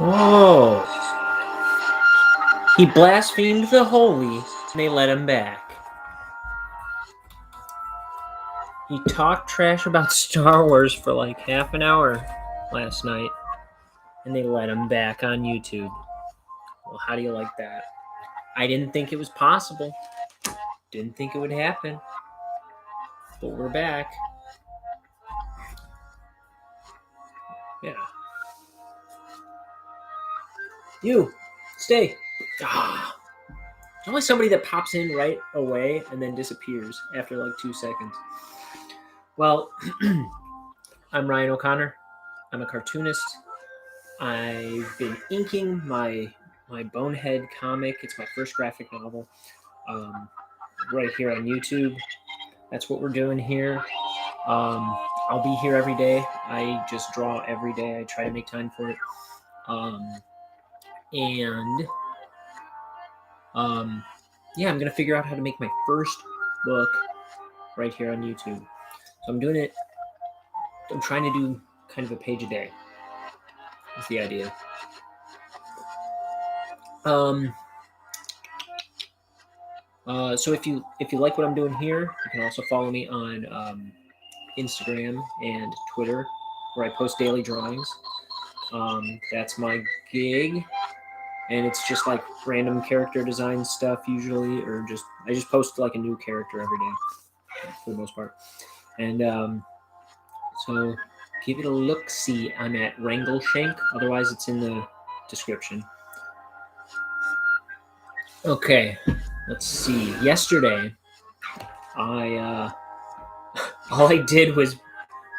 Oh, he blasphemed the holy, and they let him back. He talked trash about Star Wars for like half an hour last night, and they let him back on YouTube. Well, how do you like that? I didn't think it was possible. Didn't think it would happen. But we're back. Yeah. You, stay. Ah. There's always somebody that pops in right away and then disappears after like 2 seconds. Well, I'm Ryan O'Connor. I'm a cartoonist. I've been inking my Bonehead comic. It's my first graphic novel. Right here on YouTube. That's what we're doing here. I'll be here every day. I just draw every day. I try to make time for it. Yeah, I'm gonna figure out how to make my first book right here on YouTube. So I'm doing it. I'm trying to do kind of a page a day. Is the idea. So if you like what I'm doing here, you can also follow me on Instagram and Twitter, where I post daily drawings. That's my gig, and it's just like random character design stuff usually, or I just post like a new character every day for the most part. And so give it a look. See, I'm at Wrangleshank. Otherwise, it's in the description. Okay, let's see. Yesterday, I all I did was,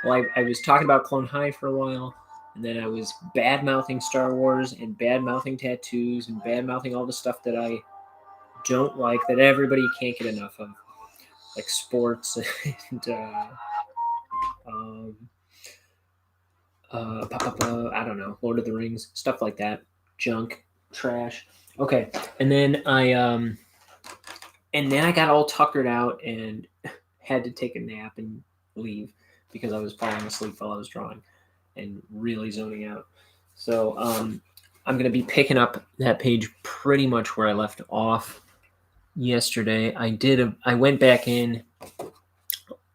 I was talking about Clone High for a while, and then I was bad mouthing Star Wars and bad mouthing tattoos and bad mouthing all the stuff that I don't like, that everybody can't get enough of, like sports and I don't know, Lord of the Rings, stuff like that, junk, trash. Okay, and then I got all tuckered out and had to take a nap and leave because I was falling asleep while I was drawing and really zoning out. So I'm going to be picking up that page pretty much where I left off yesterday. I went back in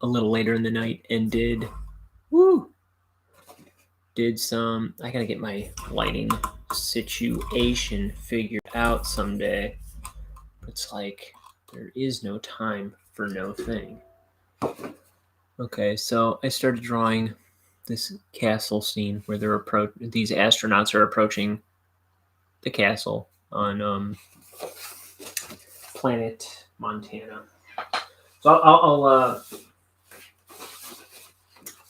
a little later in the night and did some. I got to get my lighting situation figured out someday. It's like there is no time for no thing. Okay, so I started drawing this castle scene where these astronauts are approaching the castle on planet Montana. So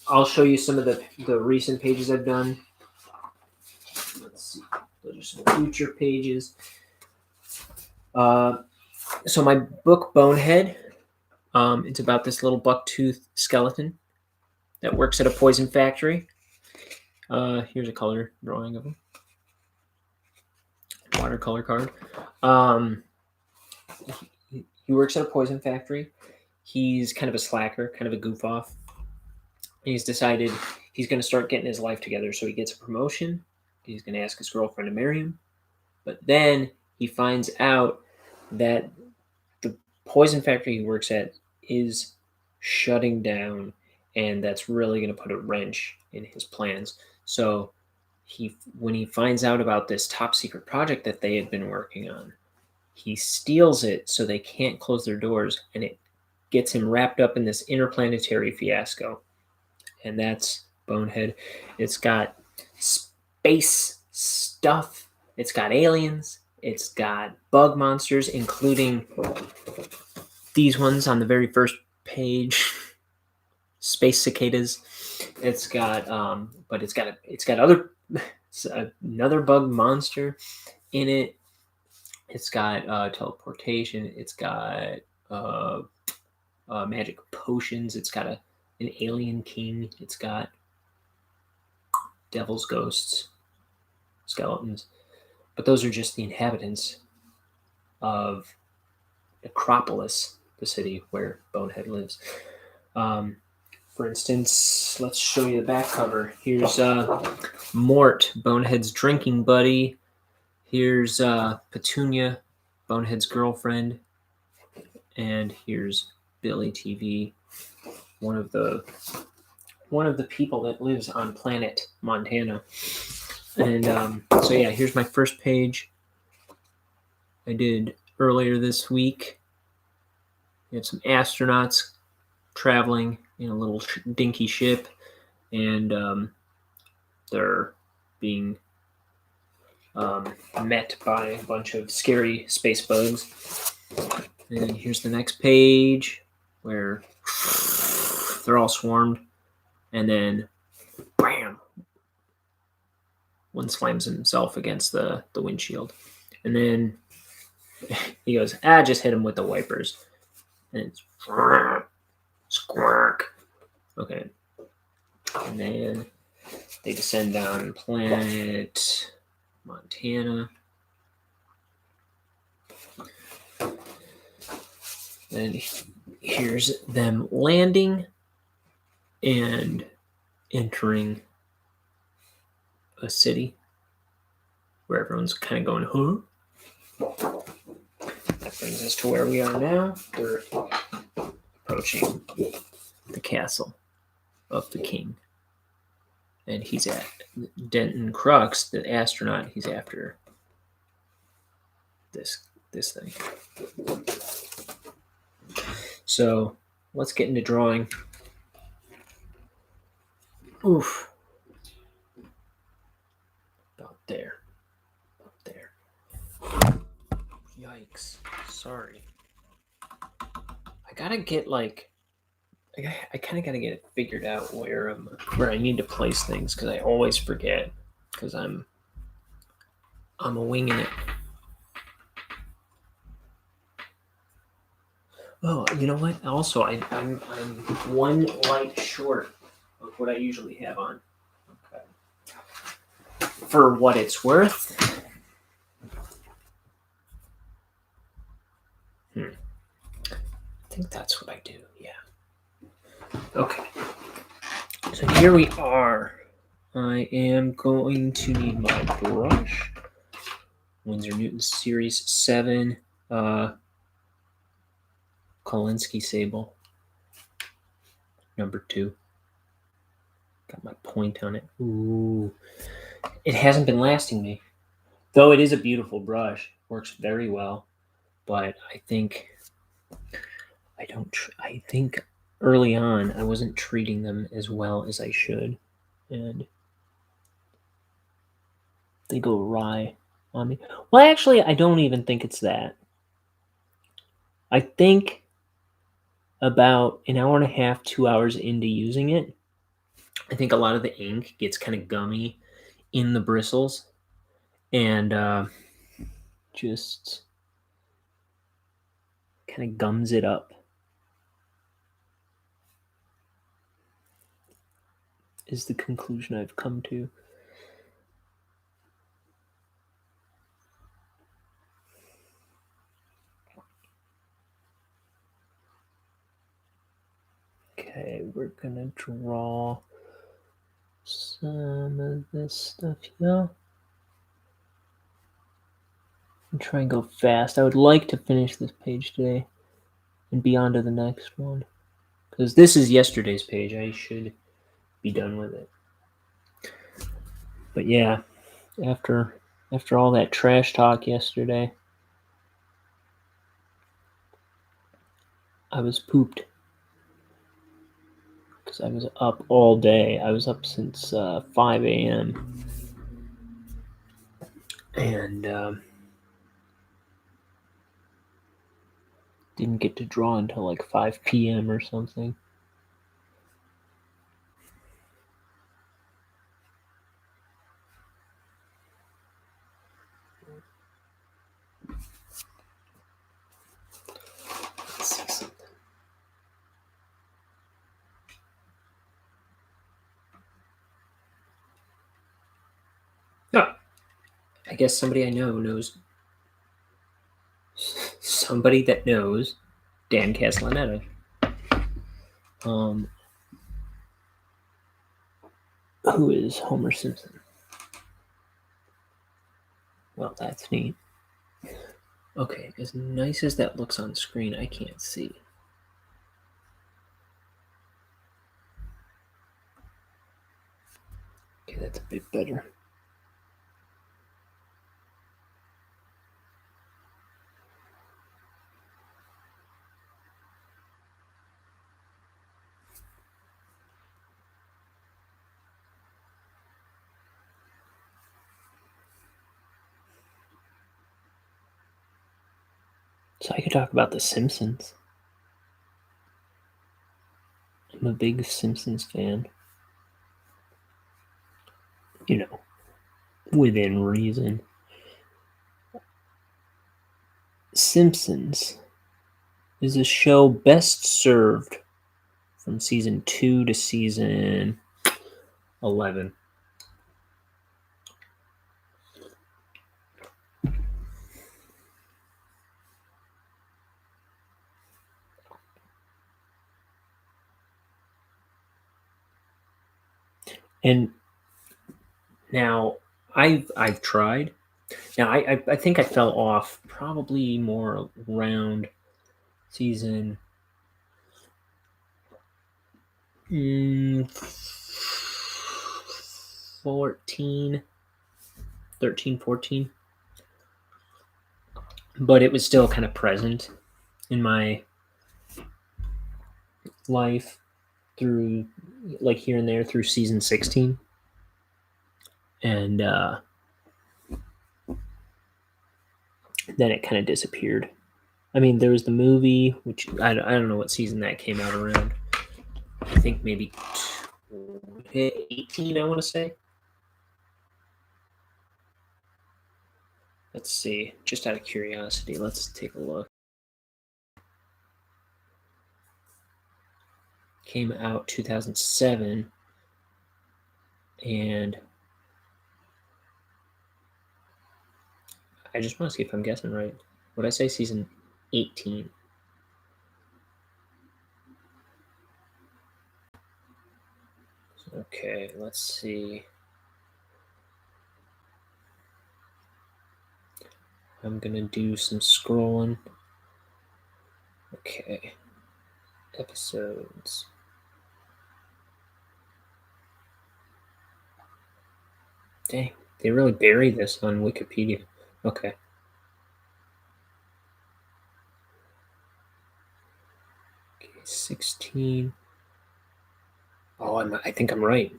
I'll show you some of the recent pages I've done. Let's see, those are some future pages. So my book Bonehead, it's about this little bucktooth skeleton that works at a poison factory. Here's a color drawing of him. Watercolor card. He works at a poison factory. He's kind of a slacker, kind of a goof off. And he's decided he's going to start getting his life together. So he gets a promotion. He's going to ask his girlfriend to marry him. But then he finds out that the poison factory he works at is shutting down, and that's really going to put a wrench in his plans. So when he finds out about this top secret project that they had been working on, he steals it so they can't close their doors, and it gets him wrapped up in this interplanetary fiasco. And that's Bonehead. It's got space stuff. It's got aliens. It's got bug monsters, including these ones on the very first page, space cicadas. It's got, but it's got another bug monster in it. It's got teleportation. It's got magic potions. It's got an alien king. It's got devil's ghosts, skeletons. But those are just the inhabitants of Necropolis, the city where Bonehead lives. For instance, let's show you the back cover. Here's Mort, Bonehead's drinking buddy. Here's Petunia, Bonehead's girlfriend. And here's Billy TV, one of the people that lives on planet Montana. And so yeah, here's my first page. I did earlier this week. We have some astronauts traveling in a little dinky ship, and they're being met by a bunch of scary space bugs. And here's the next page where they're all swarmed, and then bam, one slams himself against the windshield, and then he goes, just hit him with the wipers, and it's squawk. Okay, and then they descend down planet Montana. And here's them landing and entering a city where everyone's kind of going, huh? That brings us to where we are now. We're approaching the castle of the king. And he's at Denton Crux, the astronaut. He's after this thing. So let's get into drawing. Oof. About there. Yikes. Sorry. I gotta get I kind of gotta get it figured out where I need to place things, because I always forget, because I'm a winging it. Oh, you know what? Also, I'm one light short of what I usually have on. Okay. For what it's worth. I think that's what I do. Yeah. Okay. So here we are. I am going to need my brush. Winsor Newton Series 7 Kolinsky Sable. Number 2. Got my point on it. Ooh. It hasn't been lasting me. Though it is a beautiful brush. Works very well. But I think early on I wasn't treating them as well as I should. And they go awry on me. Well, actually, I don't even think it's that. I think about an hour and a half, 2 hours into using it, I think a lot of the ink gets kind of gummy in the bristles, and just kind of gums it up. Is the conclusion I've come to. Okay, we're gonna draw some of this stuff here. And try and go fast. I would like to finish this page today and be on to the next one, because this is yesterday's page. I should be done with it. But yeah, after all that trash talk yesterday, I was pooped. Because I was up all day. I was up since 5 a.m. And didn't get to draw until like 5 p.m. or something. Let's see something. Oh, I guess somebody I know knows. Somebody that knows Dan Castellaneta. Who is Homer Simpson? Well, that's neat. Okay, as nice as that looks on screen, I can't see. Okay, that's a bit better. So I could talk about The Simpsons. I'm a big Simpsons fan. You know, within reason. Simpsons is a show best served from season 2 to season 11. And now I've tried. Now I think I fell off probably more around season 14, 13, 14. But it was still kind of present in my life through, like, here and there through season 16. And then it kind of disappeared. I mean, there was the movie, which I don't know what season that came out around. I think maybe 18, I want to say. Let's see, just out of curiosity, let's take a look. Came out 2007, and I just want to see if I'm guessing right. Would I say season 18? Okay, let's see. I'm gonna do some scrolling. Okay. Episodes. Dang, they really bury this on Wikipedia. Okay. Okay, 16. Oh, I think I'm right.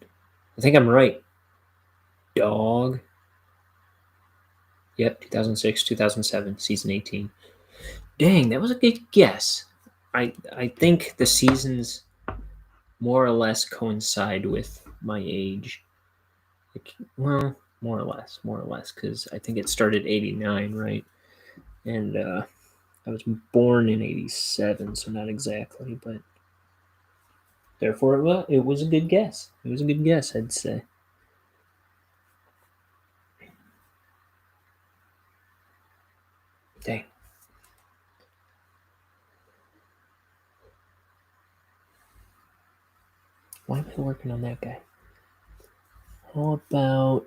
I think I'm right. Dog. Yep, 2006, 2007, season 18. Dang, that was a good guess. I think the seasons more or less coincide with my age. Like, well, more or less, because I think it started 89, right? And I was born in 87, so not exactly, but therefore it was a good guess. It was a good guess, I'd say. Dang. Why am I working on that guy? How about...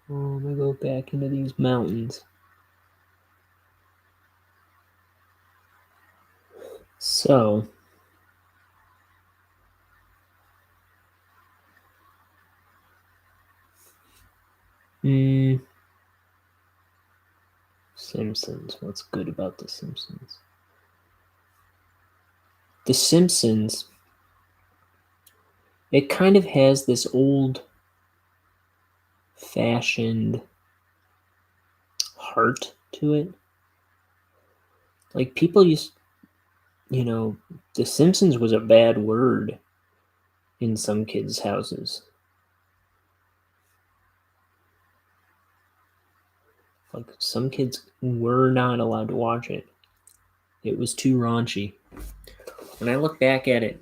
Oh, I'm going to go back into these mountains. So... Simpsons. What's good about The Simpsons? The Simpsons, it kind of has this old fashioned heart to it. Like, people used, The Simpsons was a bad word in some kids' houses. Like, some kids were not allowed to watch it. It was too raunchy. When I look back at it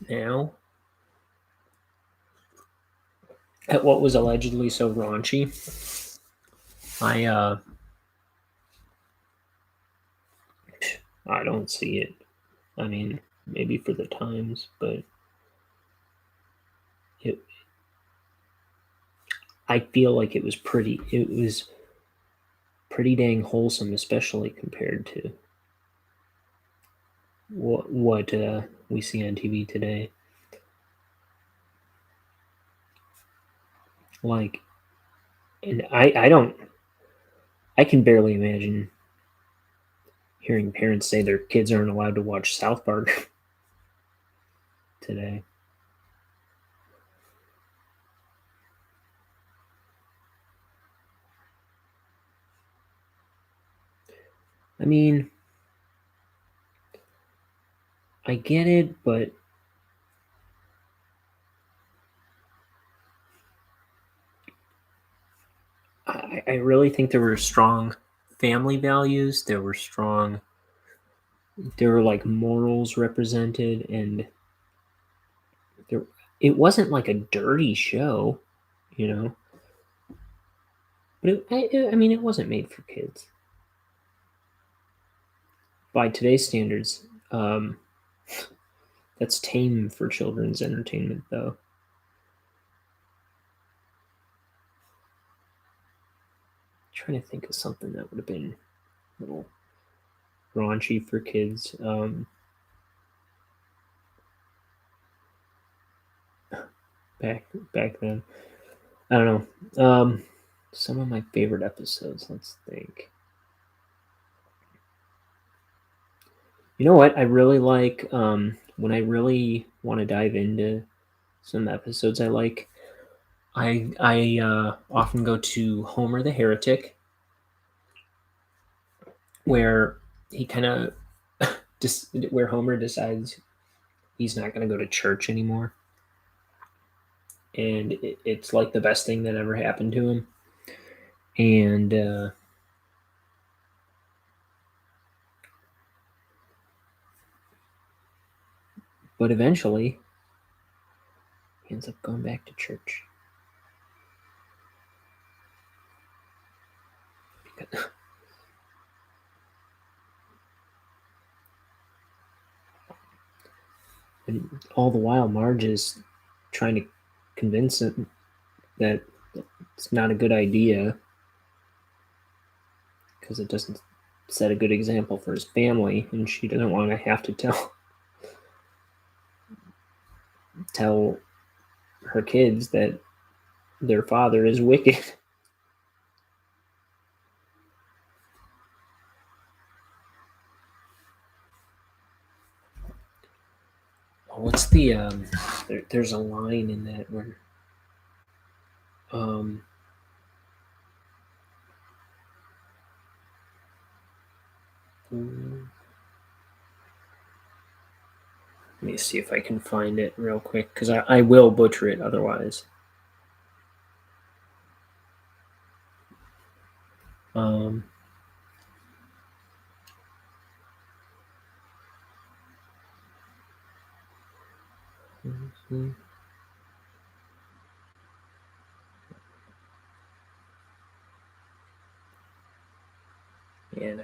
now, at what was allegedly so raunchy, I don't see it. I mean, maybe for the times, but it I feel like it was pretty dang wholesome, especially compared to what we see on TV today. Like, and I can barely imagine hearing parents say their kids aren't allowed to watch South Park today. I mean, I get it, but I really think there were strong family values. There were like morals represented, and there, it wasn't like a dirty show, you know. But I mean, it wasn't made for kids by today's standards. That's tame for children's entertainment, though. Trying to think of something that would have been a little raunchy for kids. Back then, I don't know. Some of my favorite episodes. Let's think. You know what? I really like when I really want to dive into some episodes I like. I often go to Homer the Heretic, where he kind of just where Homer decides he's not going to go to church anymore, and it's like the best thing that ever happened to him. And but eventually, he ends up going back to church. And all the while, Marge is trying to convince him that it's not a good idea because it doesn't set a good example for his family, and she doesn't want to have to tell her kids that their father is wicked. What's the there's a line in that where um let me see if I can find it real quick because I will butcher it otherwise. Um, yeah.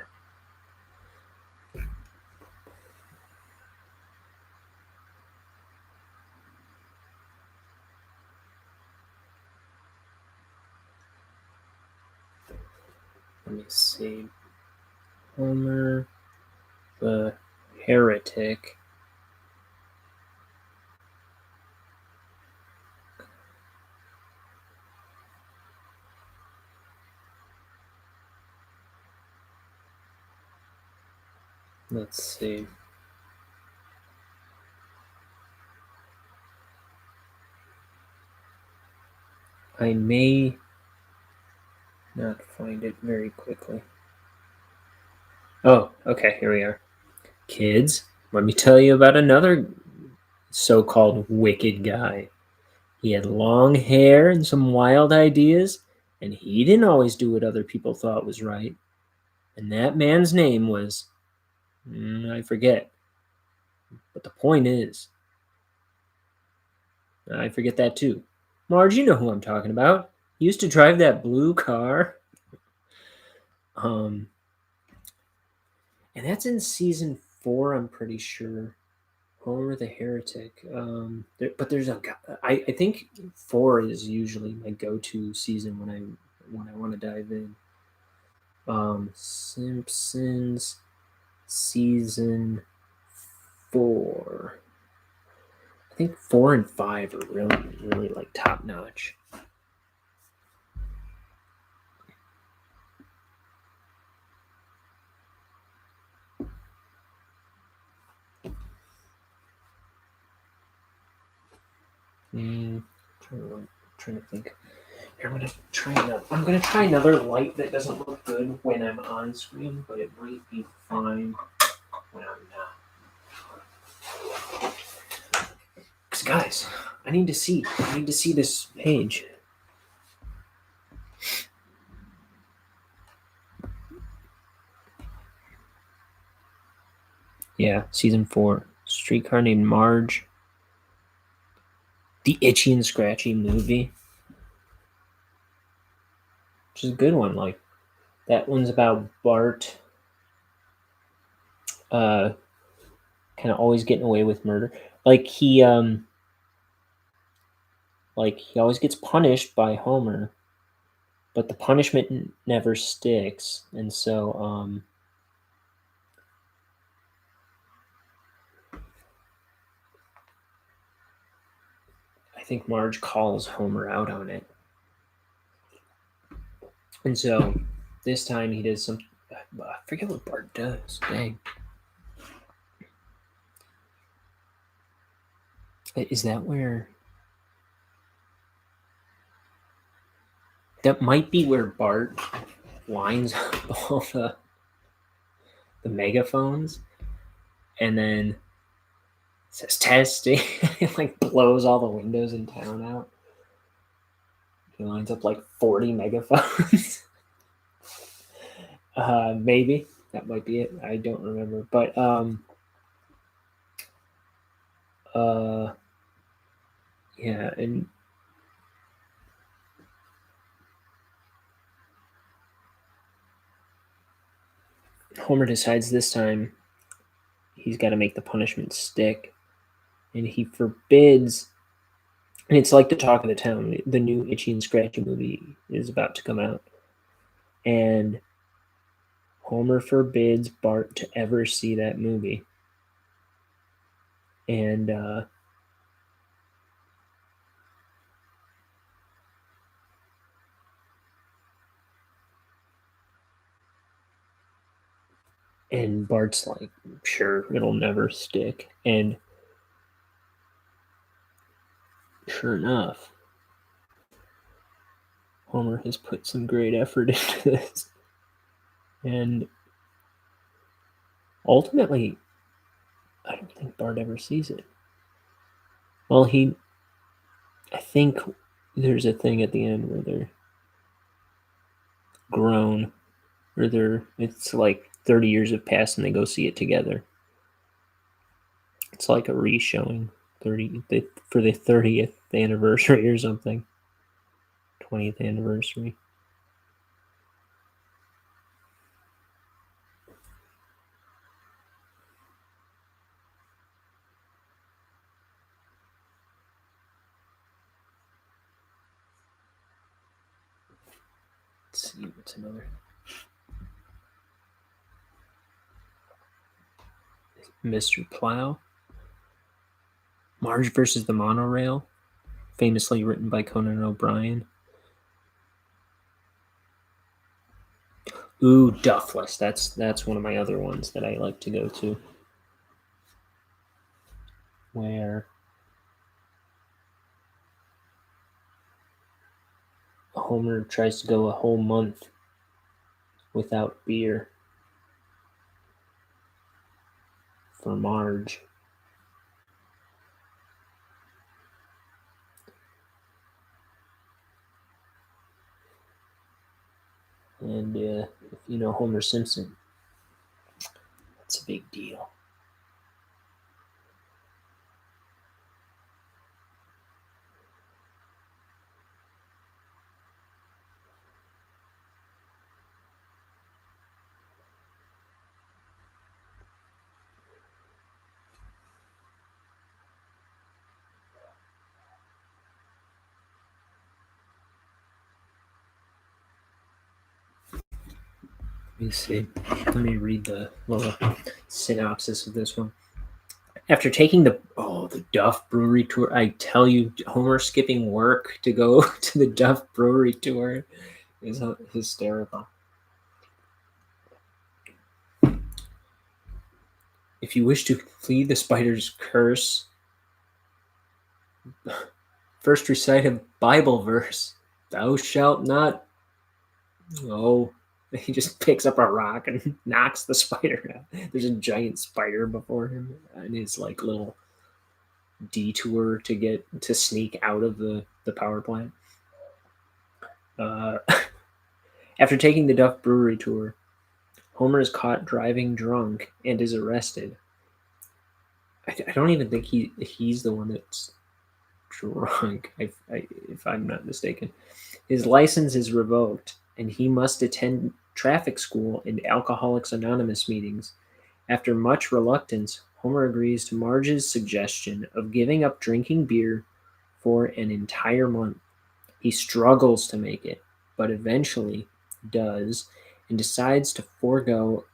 Let me see. Homer the Heretic. Let's see. I may not find it very quickly. Oh, okay, here we are. Kids, let me tell you about another so called wicked guy. He had long hair and some wild ideas, and he didn't always do what other people thought was right. And that man's name was, I forget. But the point is, I forget that too. Marge, you know who I'm talking about. He used to drive that blue car. Um, and that's in season 4, I'm pretty sure. Homer the Heretic. But there's a. I think 4 is usually my go-to season when I want to dive in. Simpsons season 4. I think 4 and 5 are really like top notch. Trying to think. Here, I'm gonna try another light that doesn't look good when I'm on screen, but it might be fine when I'm not. Cause guys, I need to see this page. Yeah, season 4. Streetcar Named Marge. The Itchy and Scratchy movie. Which is a good one. Like, that one's about Bart kind of always getting away with murder. Like he always gets punished by Homer, but the punishment never sticks. And so I think Marge calls Homer out on it. And so this time he does some. I forget what Bart does. Dang. Is that where. That might be where Bart lines up all the megaphones and then says testing. It like blows all the windows in town out. He lines up like 40 megaphones. Maybe that might be it. I don't remember, but yeah, and Homer decides this time he's got to make the punishment stick, and he forbids. And it's like the talk of the town. The new Itchy and Scratchy movie is about to come out, and Homer forbids Bart to ever see that movie. And Bart's like, sure, it'll never stick. And sure enough, Homer has put some great effort into this. And ultimately, I don't think Bart ever sees it. Well, I think there's a thing at the end where they're grown, or it's like 30 years have passed and they go see it together. It's like a re-showing for the 30th anniversary or something. 20th anniversary. Let's see what's another. Mr. Plow. Marge versus the Monorail, famously written by Conan O'Brien. Ooh, Duffless. That's one of my other ones that I like to go to. Where Homer tries to go a whole month without beer for Marge. And if you know Homer Simpson, that's a big deal. Let me see. Let me read the little synopsis of this one. After taking the Duff Brewery tour, I tell you, Homer skipping work to go to the Duff Brewery tour is hysterical. If you wish to flee the spider's curse, first recite a Bible verse. Thou shalt not. Oh, he just picks up a rock and knocks the spider out. There's a giant spider before him, and his like little detour to sneak out of the power plant. Uh, After taking the Duff Brewery tour, Homer is caught driving drunk and is arrested. I don't even think he's the one that's drunk, if I'm not mistaken. His license is revoked, and he must attend traffic school and Alcoholics Anonymous meetings. After much reluctance, Homer agrees to Marge's suggestion of giving up drinking beer for an entire month. He struggles to make it, but eventually does, and decides to forego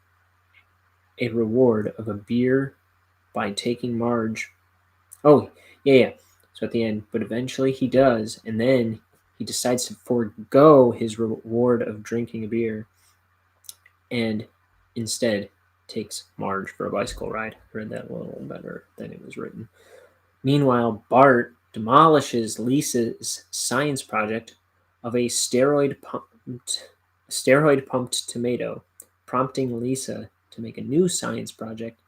a reward of a beer by taking Marge. Oh, yeah. So at the end, but eventually he does, and then he decides to forego his reward of drinking a beer and instead takes Marge for a bicycle ride. I read that a little better than it was written. Meanwhile, Bart demolishes Lisa's science project of a steroid pumped tomato, prompting Lisa to make a new science project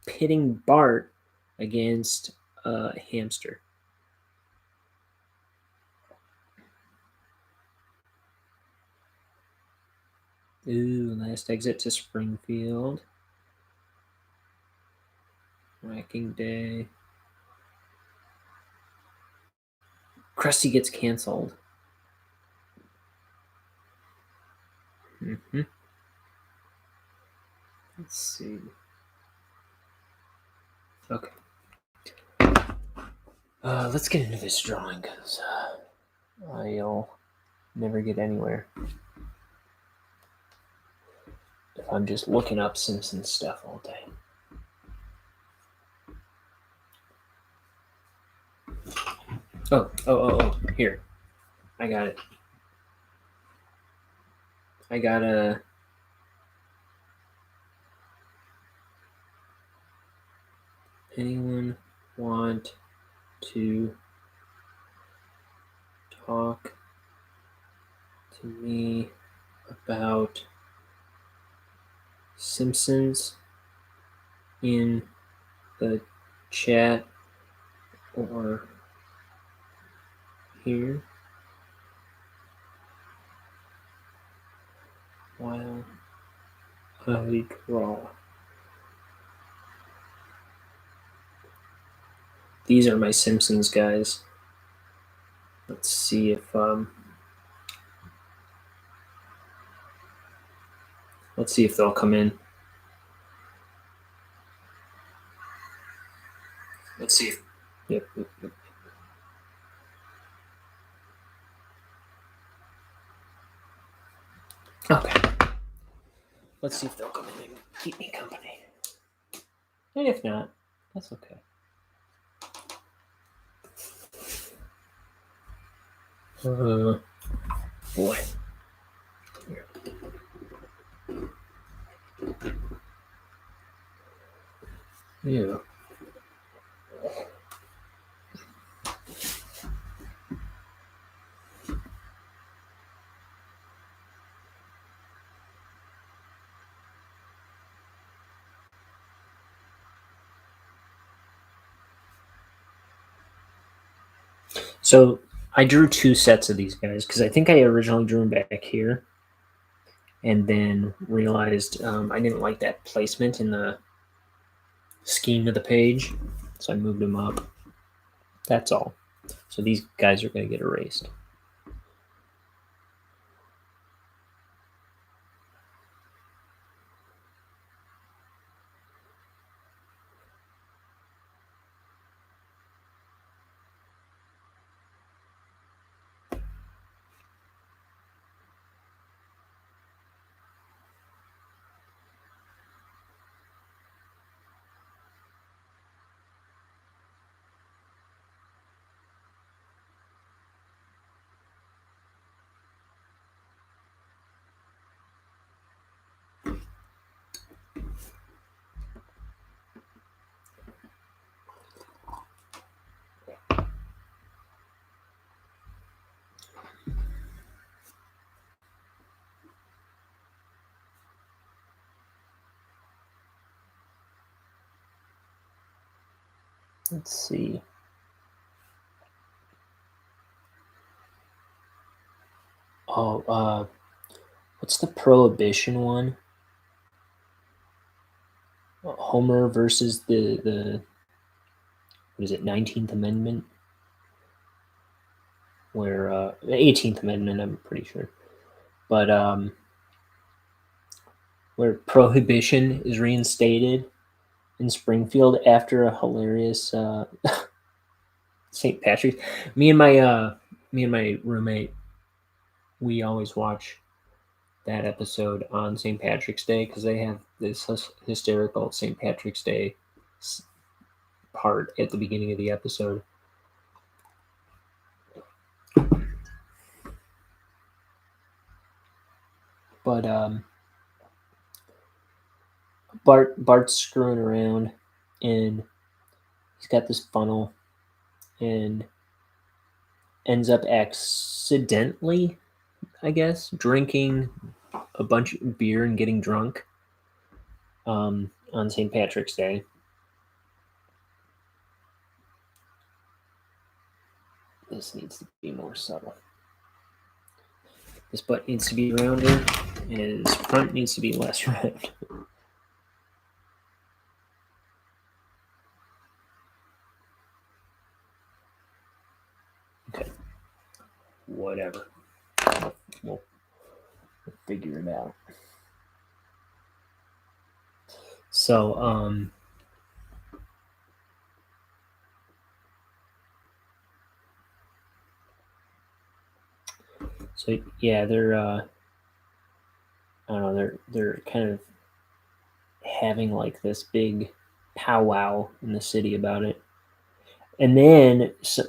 pitting Bart against a hamster. Ooh, last exit to Springfield. Wrecking Day. Krusty gets canceled. Mm-hmm. Let's see. Okay. Let's get into this drawing because I'll never get anywhere if I'm just looking up Simpsons stuff all day. Oh, here. I got it. I got a. Anyone want to talk to me about Simpsons in the chat or here while I draw? These are my Simpsons guys. Let's see if they'll come in. Let's see if yep. Okay. Let's see if they'll come in and keep me company. And if not, that's okay. Boy. Here. Yeah. So I drew two sets of these guys because I think I originally drew them back here, and then realized I didn't like that placement in the scheme of the page, so I moved them up. That's all. So these guys are going to get erased. Let's see. Oh, what's the prohibition one? Homer versus the what is it, 19th Amendment? Where the 18th Amendment, I'm pretty sure. But where prohibition is reinstated in Springfield after a hilarious St. Patrick's. Me and my roommate, we always watch that episode on St. Patrick's Day because they have this hysterical St. Patrick's Day part at the beginning of the episode. But Bart's screwing around, and he's got this funnel, and ends up accidentally, I guess, drinking a bunch of beer and getting drunk on St. Patrick's Day. This needs to be more subtle. This butt needs to be rounder, and his front needs to be less round. Okay. Whatever. We'll figure it out. So, so yeah, they're I don't know, they're kind of having like this big powwow in the city about it. And then, so,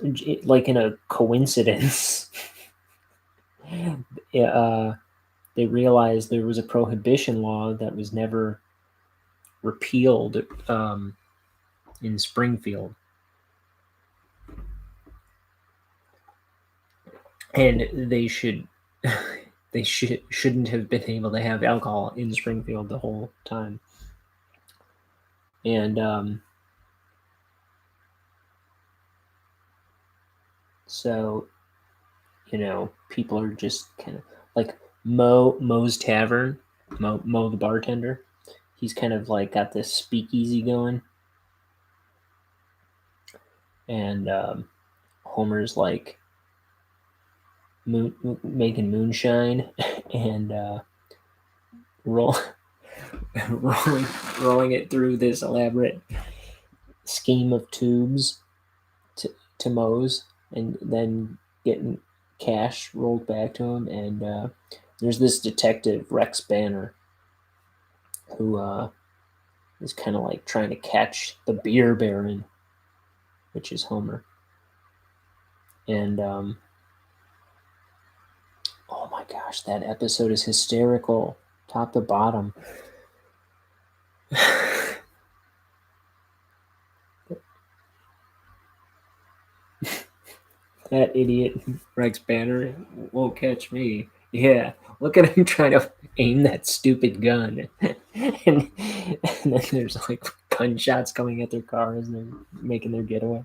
like in a coincidence, they realized there was a prohibition law that was never repealed in Springfield, and they shouldn't have been able to have alcohol in Springfield the whole time. And so, people are just kind of like Mo's Tavern, Mo the bartender. He's kind of like got this speakeasy going, and Homer's like making moonshine and roll, rolling it through this elaborate scheme of tubes to Moe's, and then getting cash rolled back to him. And there's this detective, Rex Banner, who is kind of like trying to catch the beer baron, which is Homer. And oh my gosh, that episode is hysterical, top to bottom. That idiot Rex Banner won't catch me. Yeah, look at him trying to aim that stupid gun. and then there's like gunshots coming at their cars and they're making their getaway.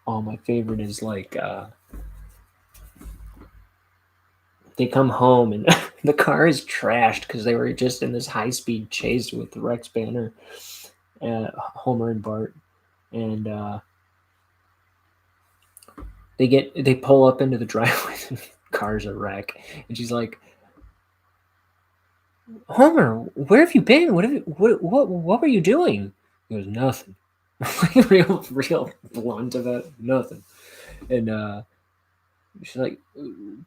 Oh, my favorite is like they come home and the car is trashed because they were just in this high-speed chase with Rex Banner, Homer and Bart, and they pull up into the driveway and the car's a wreck, and she's like, Homer, where have you been? What were you doing? He goes, nothing. real blunt about nothing. And she's like,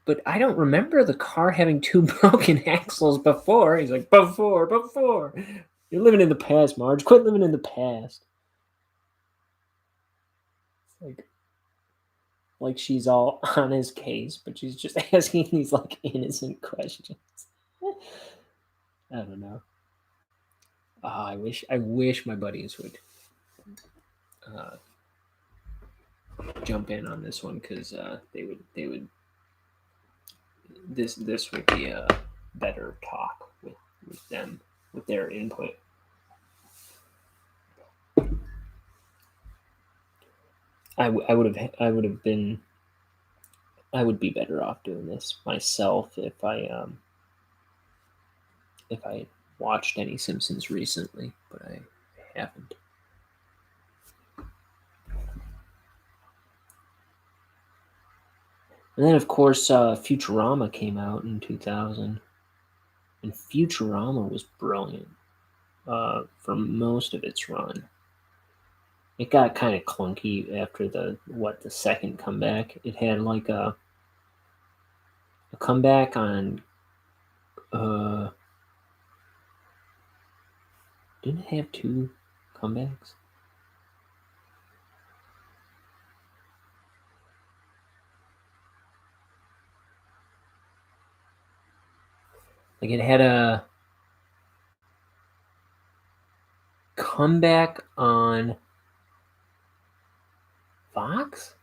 but I don't remember the car having two broken axles before. He's like, before. You're living in the past, Marge. Quit living in the past. It's like she's all on his case, but she's just asking these like innocent questions. I don't know. Oh, I wish my buddies would jump in on this one because they would this would be a better talk with them, with their input. I would have been I would be better off doing this myself if I watched any Simpsons recently, but I haven't. And then, of course, Futurama came out in 2000, and Futurama was brilliant for most of its run. It got kind of clunky after the second comeback. It had like a comeback on uh, didn't it have two comebacks? Like it had a comeback on Fox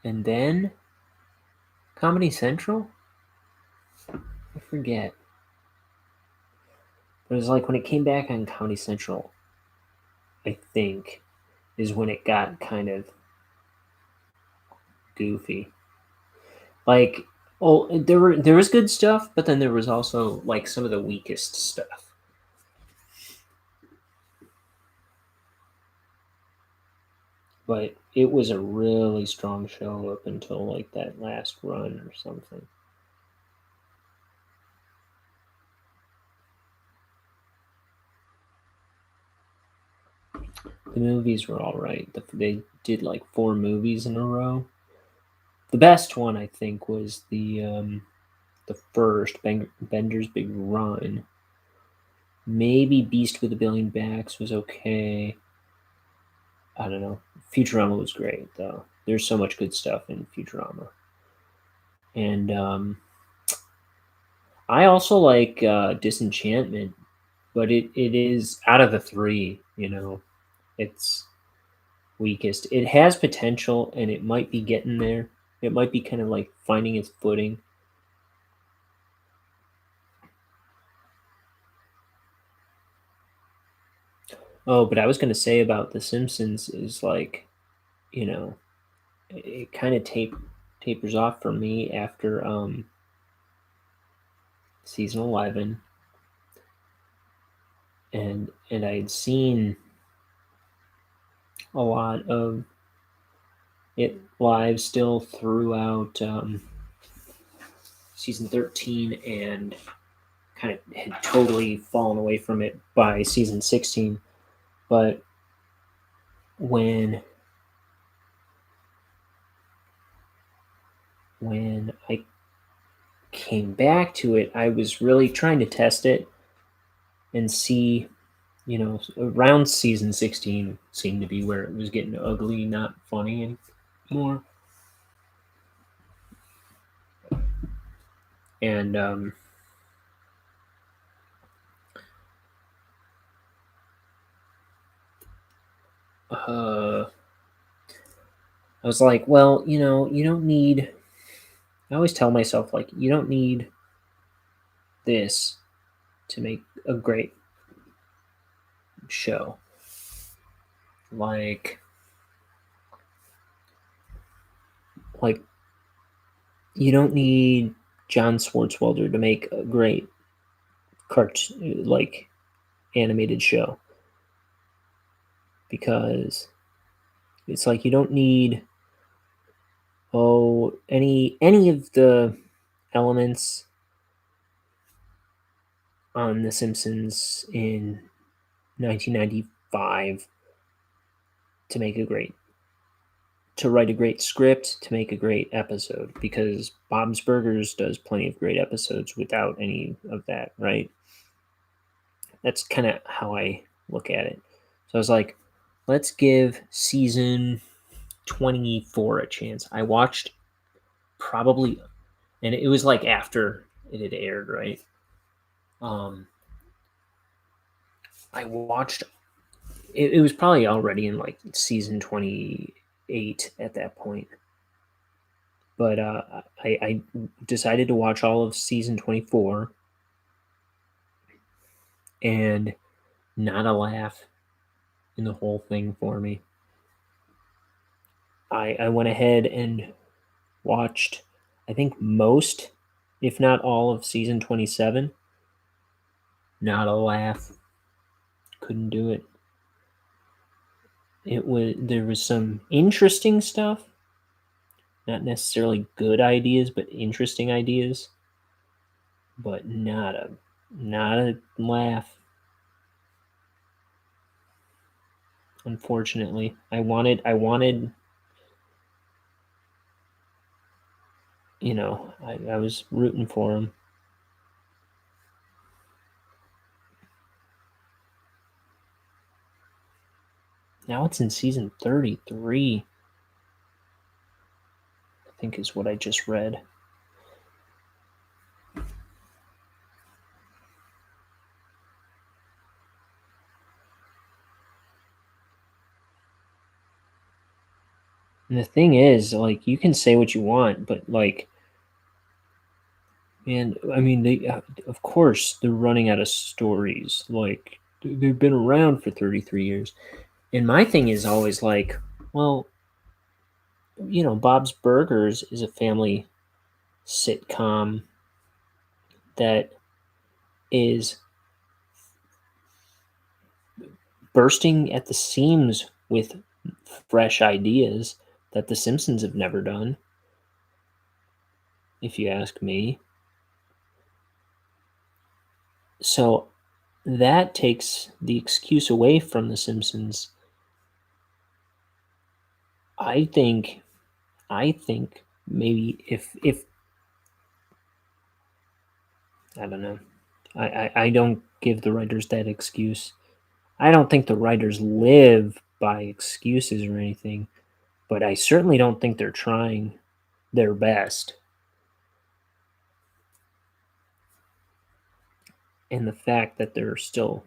and then Comedy Central? I forget. But it was like when it came back on Comedy Central, I think, is when it got kind of goofy. Like, oh, there was good stuff, but then there was also like some of the weakest stuff. But it was a really strong show up until like that last run or something. The movies were all right. They did like 4 movies in a row. The best one I think was the first Bender's Big Run. Maybe Beast with a Billion Backs was okay. I don't know. Futurama was great though. There's so much good stuff in Futurama, and I also like Disenchantment, but it is out of the three. It's weakest. It has potential, and it might be getting there. It might be kind of like finding its footing. Oh, but I was going to say about The Simpsons is like, you know, it kind of tapers off for me after season 11, and I'd seen a lot of it live still throughout season 13, and kind of had totally fallen away from it by season 16. But when I came back to it, I was really trying to test it and see, around season 16 seemed to be where it was getting ugly, not funny anymore. And I was like, well, you don't need. I always tell myself, like, you don't need this to make a great show. Like, like you don't need John Swartzwelder to make a great like animated show, because it's like you don't need any of the elements on The Simpsons in 1995 to make a great to write a great script to make a great episode, because Bob's Burgers does plenty of great episodes without any of that, right? That's kind of how I look at it. So I was like, let's give season 24 a chance. I watched probably, and it was like after it had aired, right? Um, I watched it was probably already in like season 28 at that point. But I decided to watch all of season 24, and not a laugh in the whole thing for me. I went ahead and watched, I think, most, if not all, of season 27. Not a laugh. Couldn't do it. There was some interesting stuff, not necessarily good ideas, but interesting ideas, but not a laugh. Unfortunately, I wanted, I was rooting for him. Now it's in season 33, I think is what I just read. And the thing is, like, you can say what you want, but, like, man, I mean, of course, they're running out of stories. Like, they've been around for 33 years. And my thing is always like, well, Bob's Burgers is a family sitcom that is bursting at the seams with fresh ideas that The Simpsons have never done, if you ask me. So that takes the excuse away from The Simpsons. I think maybe if I don't know. I don't give the writers that excuse. I don't think the writers live by excuses or anything, but I certainly don't think they're trying their best. And the fact that they're still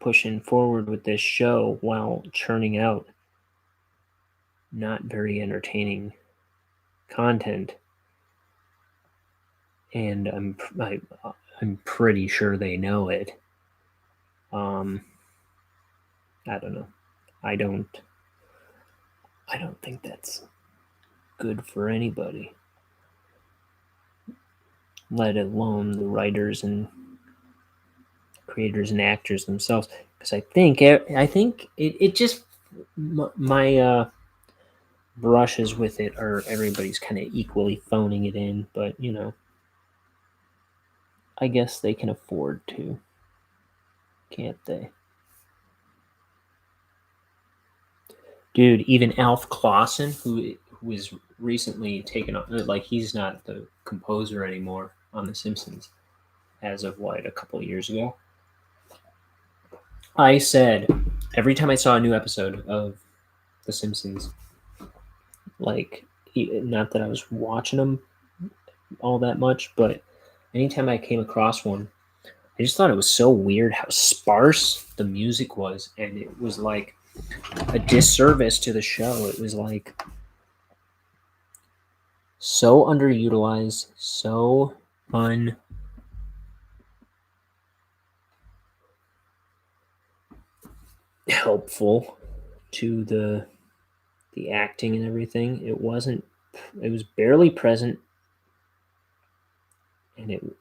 pushing forward with this show while churning out not very entertaining content, and I'm pretty sure they know it. Um, I don't know. I don't I don't think that's good for anybody, let alone the writers and creators and actors themselves. Because I think it just my brushes with it are everybody's kind of equally phoning it in, but I guess they can afford to, can't they? Dude, even Alf Clausen, who was recently taken on, like, he's not the composer anymore on The Simpsons as of what, a couple of years ago. I said every time I saw a new episode of The Simpsons, like, not that I was watching them all that much, but anytime I came across one, I just thought it was so weird how sparse the music was, and it was like a disservice to the show. It was like so underutilized, so unhelpful to the acting and everything. It wasn't. It was barely present, and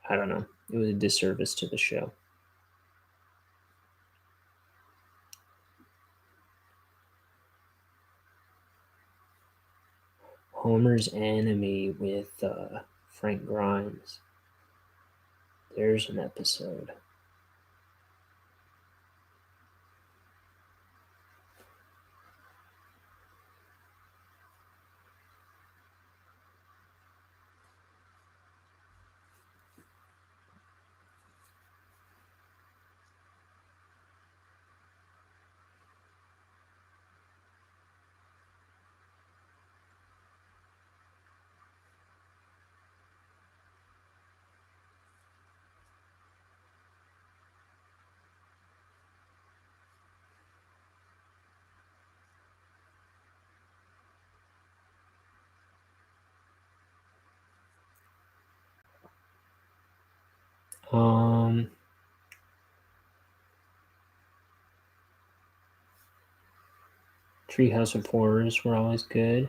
I don't know. It was a disservice to the show. Homer's Enemy with Frank Grimes. There's an episode. Um, Treehouse of Horrors were always good.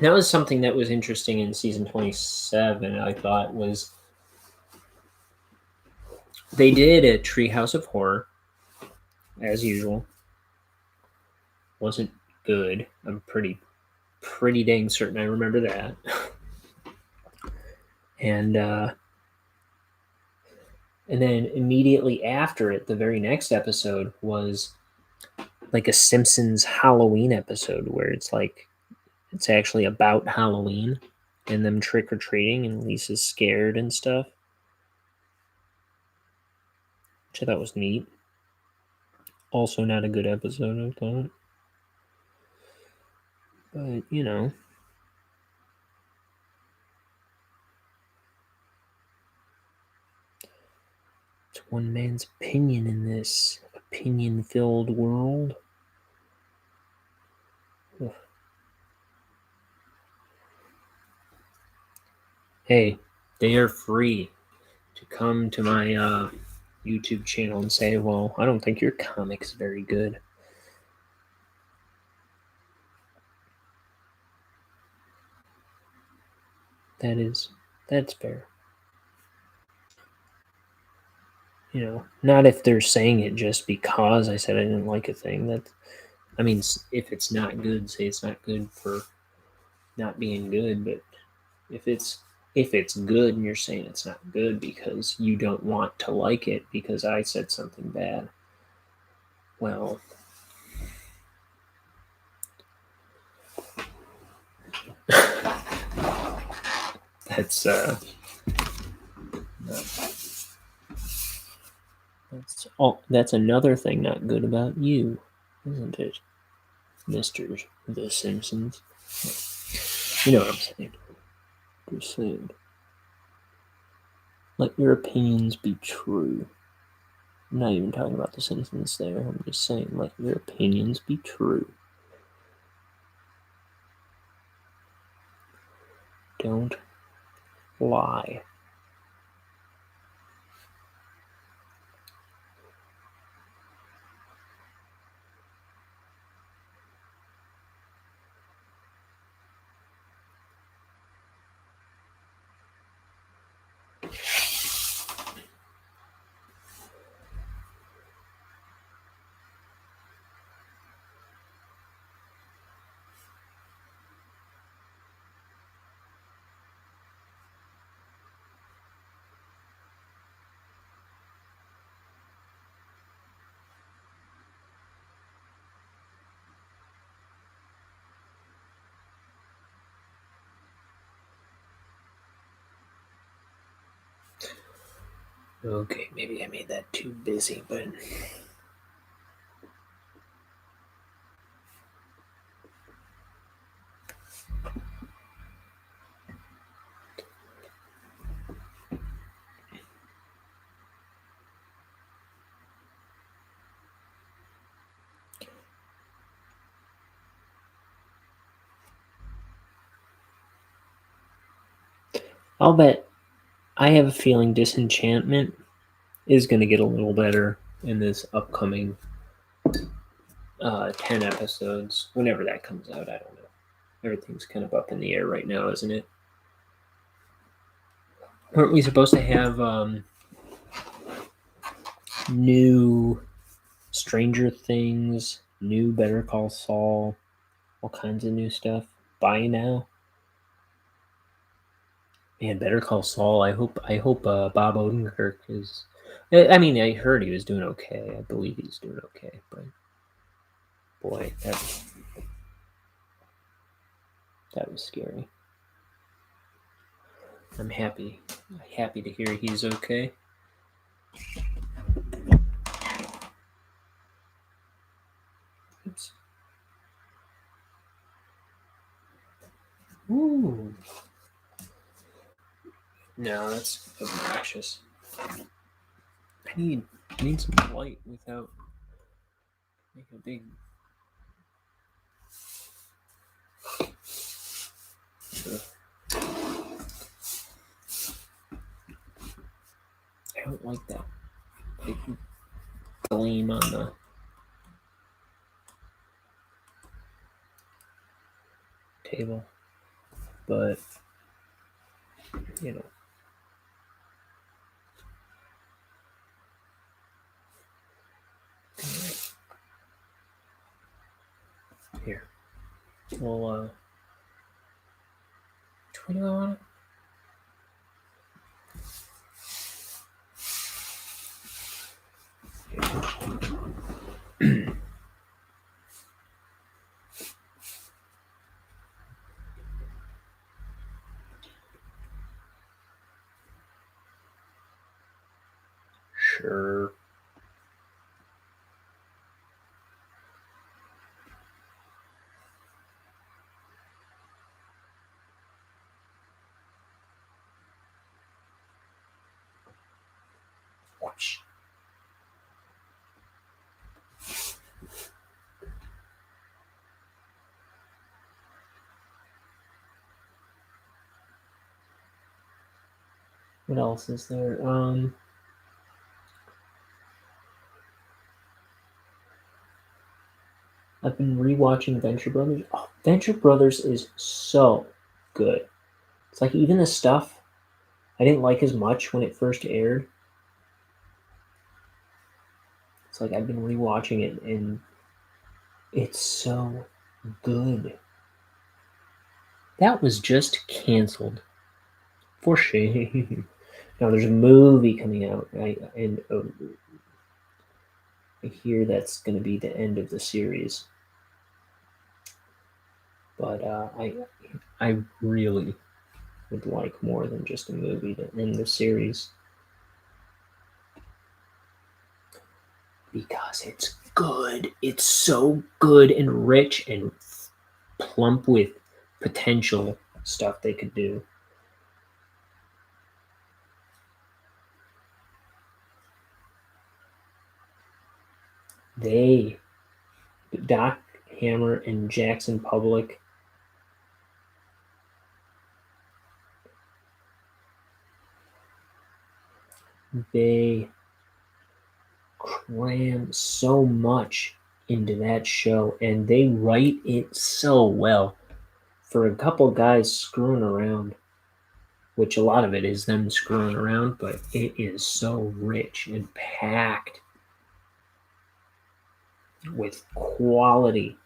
That was something that was interesting in season 27, I thought, was they did a Treehouse of Horror, as usual. Wasn't good. I'm pretty dang certain I remember that. and then immediately after it, the very next episode was like a Simpsons Halloween episode where it's actually about Halloween and them trick or treating and Lisa's scared and stuff. Which I thought was neat. Also not a good episode, I thought. But, it's one man's opinion in this opinion-filled world. Ugh. Hey, they are free to come to my YouTube channel and say, well, I don't think your comic's very good. That's fair. Not if they're saying it just because I said I didn't like a thing. If it's not good, say it's not good for not being good. But if it's good and you're saying it's not good because you don't want to like it because I said something bad, well, that's another thing not good about you, isn't it, Mr. The Simpsons? You know what I'm saying. Just saying. Let your opinions be true. I'm not even talking about the Simpsons there. I'm just saying, let your opinions be true. Don't lie. Okay, maybe I made that too busy, but I'll bet I have a feeling Disenchantment is going to get a little better in this upcoming 10 episodes. Whenever that comes out, I don't know. Everything's kind of up in the air right now, isn't it? Weren't we supposed to have new Stranger Things, new Better Call Saul, all kinds of new stuff by now? Man, Better Call Saul. I hope Bob Odenkirk is. I heard he was doing okay. I believe he's doing okay, but boy, that was scary. I'm happy to hear he's okay. Oops. Ooh. No, that's obnoxious. I need some light without making a big. Ugh. like that big gleam on the table, but you know. Here, we'll twiddle on it. Sure. Whoosh. What else is there? I've been rewatching Venture Brothers. Oh, Venture Brothers is so good. It's like even the stuff I didn't like as much when it first aired. It's like I've been rewatching it and it's so good. That was just canceled. For shame. Now there's a movie coming out, and I hear that's going to be the end of the series. But I really would like more than just a movie to end the series because it's good. It's so good and rich and plump with potential stuff they could do. They, Doc Hammer and Jackson Public, they cram so much into that show and they write it so well for a couple guys screwing around, which a lot of it is them screwing around, but it is so rich and packed with quality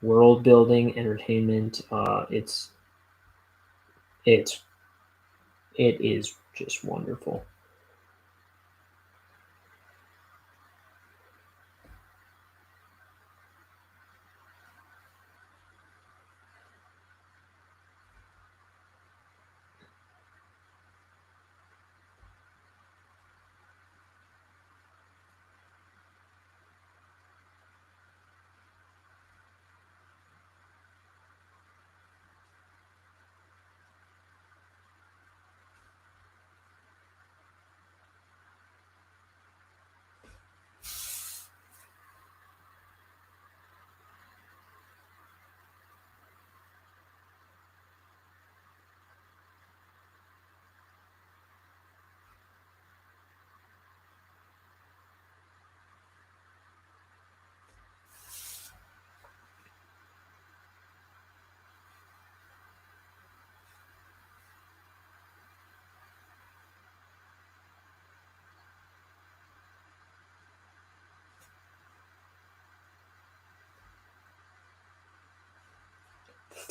world building entertainment. It's it is just wonderful.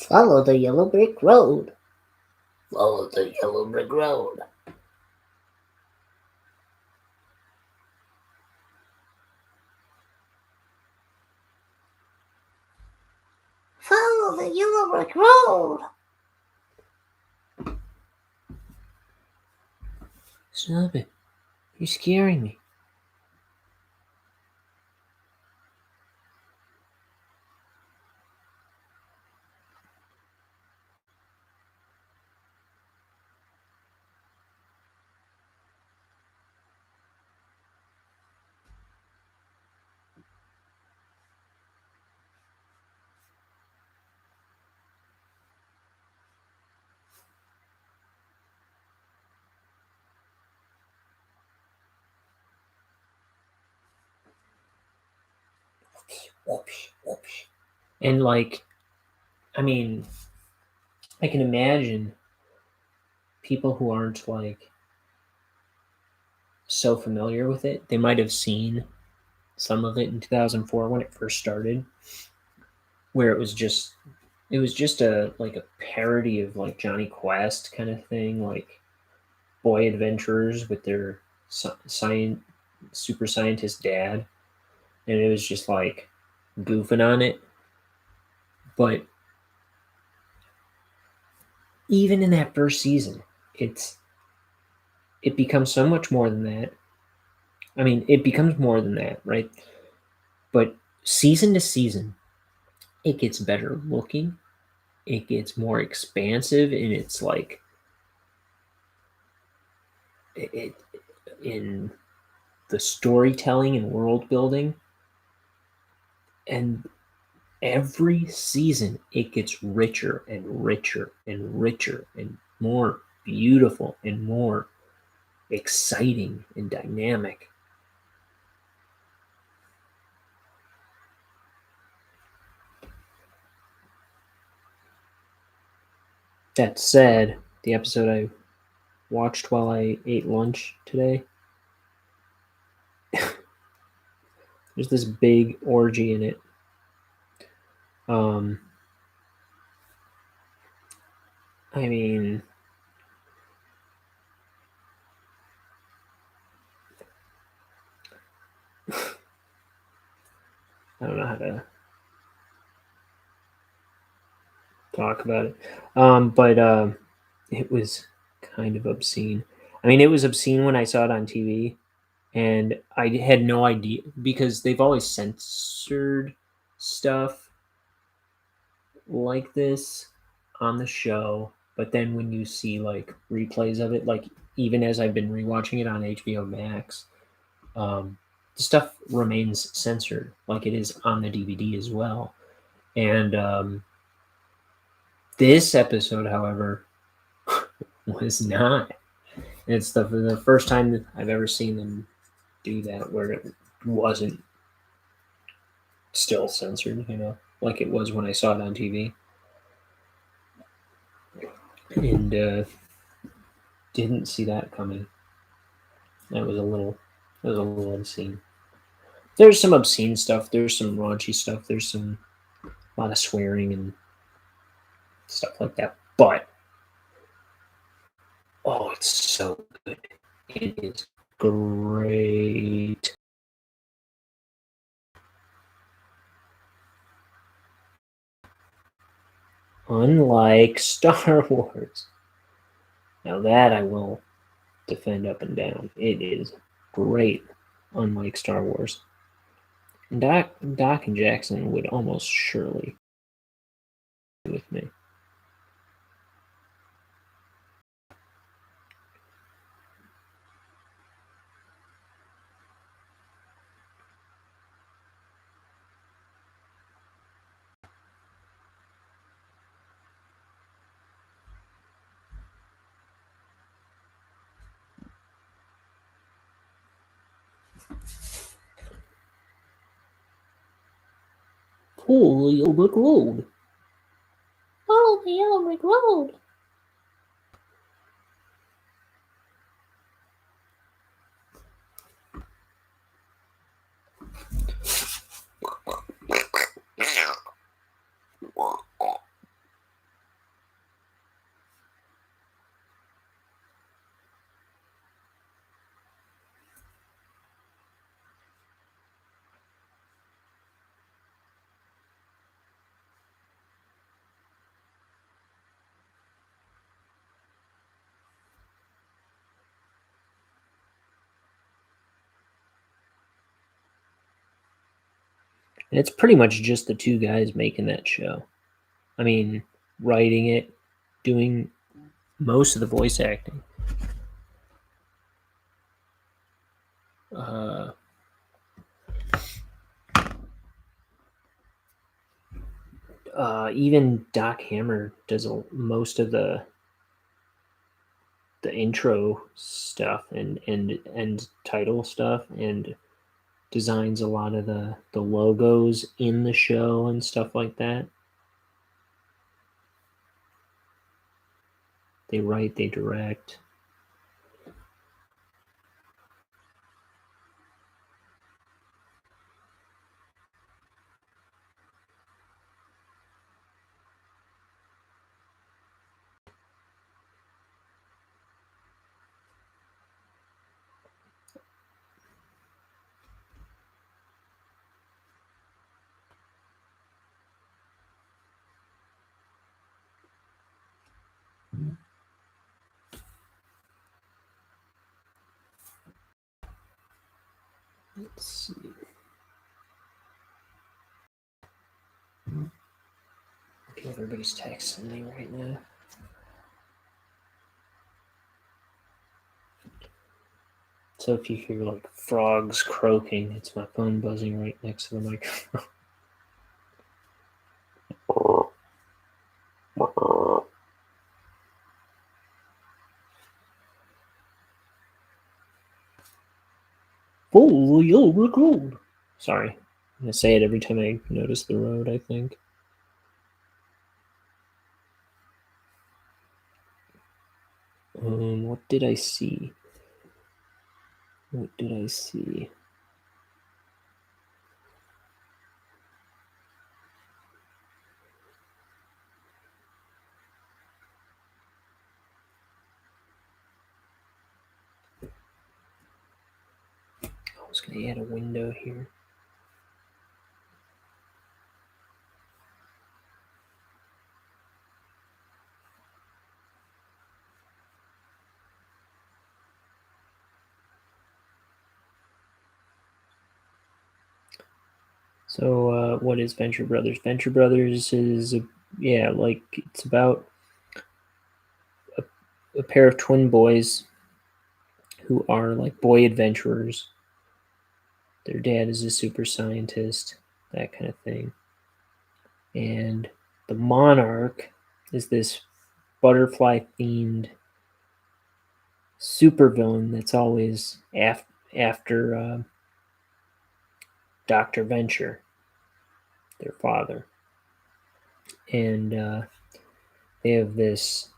Follow the yellow brick road. Follow the yellow brick road. Follow the yellow brick road. Stop it. You're scaring me. whoosh, whoosh. And like, I mean, I can imagine people who aren't like so familiar with it, they might have seen some of it in 2004 when it first started, where it was just a like a parody of like Johnny Quest kind of thing, like boy adventurers with their science super scientist dad, and it was just like goofing on it. But even in that first season, it's it becomes so much more than that. I mean, it becomes more than that, right? But season to season, it gets better looking. It gets more expansive in its like it in the storytelling and world building. And every season, it gets richer and richer and richer and more beautiful and more exciting and dynamic. That said, the episode I watched while I ate lunch today, there's this big orgy in it. Um, I mean, I don't know how to talk about it, but it was kind of obscene. I mean, it was obscene when I saw it on TV, and I had no idea because they've always censored stuff like this on the show. But then when you see like replays of it, like even as I've been rewatching it on HBO Max, the stuff remains censored, like it is on the DVD as well. And this episode, however, was not. It's the first time that I've ever seen them do that where it wasn't still censored, like it was when I saw it on TV. And didn't see that coming. That was a little, that was a little obscene. There's some obscene stuff. There's some raunchy stuff. There's some a lot of swearing and stuff like that. But oh, it's so good. It is great. Unlike Star Wars. Now that I will defend up and down. It is great, unlike Star Wars. And Doc and Jackson would almost surely be with me. Pull the yellow brick road. Oh, the yellow brick road. And it's pretty much just the two guys making that show. I mean, writing it, doing most of the voice acting. Uh, Even Doc Hammer does most of the intro stuff and title stuff, and designs a lot of the logos in the show and stuff like that. They write, they direct. Let's see. Okay, everybody's texting me right now. So if you hear like frogs croaking, it's my phone buzzing right next to the microphone. Oh, you'll record. Sorry. I'm gonna say it every time I notice the road, I think. What did I see? What did I see? I was gonna add a window here. So, what is Venture Brothers? Venture Brothers is, like it's about a pair of twin boys who are like boy adventurers. Their dad is a super scientist, that kind of thing. And the monarch is this butterfly themed supervillain that's always after Dr. Venture, their father. And they have this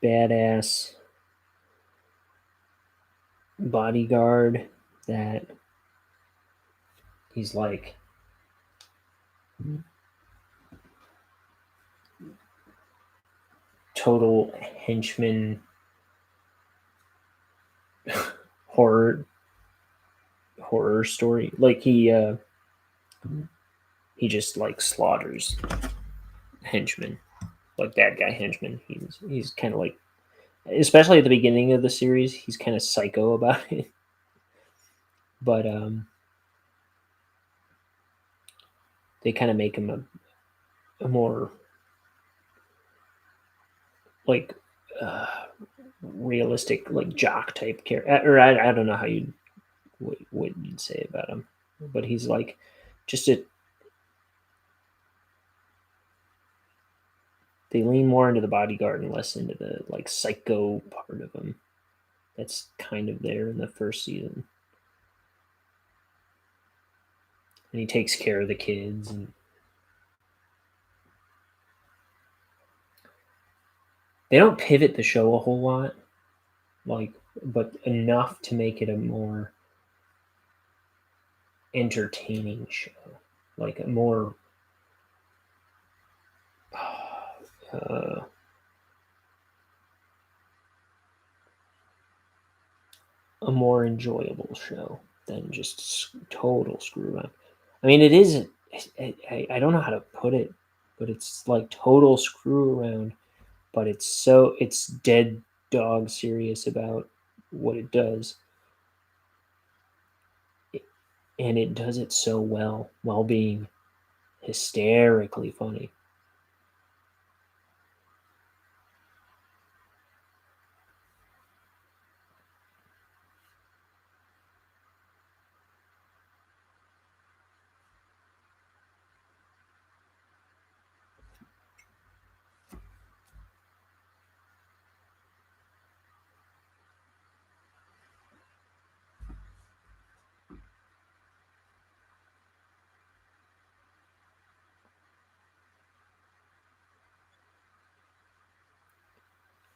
badass bodyguard that he's like total henchman horror story. Like he just like slaughters henchmen, like bad guy henchmen. He's kind of like, especially at the beginning of the series, he's kind of psycho about it. But they kind of make him a more like uh, realistic, like jock type character. Or I don't know how you what you'd say about him, but he's like just a. They lean more into the bodyguard and less into the like psycho part of him. That's kind of there in the first season, and he takes care of the kids and. They don't pivot the show a whole lot, like, but enough to make it a more entertaining show, like a more uh, a more enjoyable show than just total screw around. I mean, it is. I don't know how to put it, but it's like total screw around. But it's dead dog serious about what it does, and it does it so well while being hysterically funny.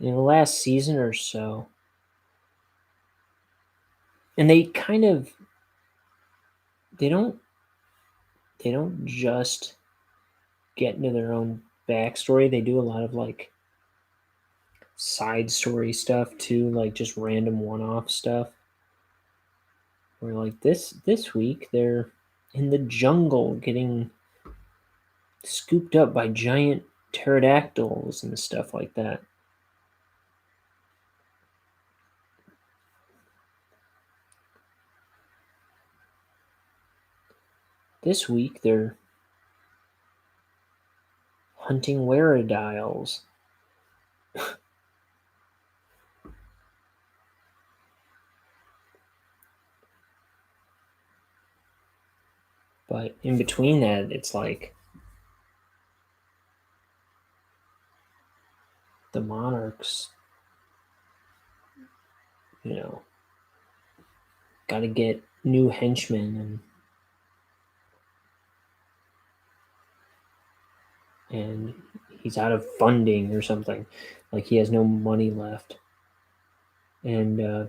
in the last season or so. And they don't they don't just get into their own backstory. They do a lot of like side story stuff too, like just random one-off stuff. Where like this week they're in the jungle getting scooped up by giant pterodactyls and stuff like that. This week they're hunting werediles. But in between that, it's like the monarchs, you know, got to get new henchmen and he's out of funding or something. Like he has no money left, and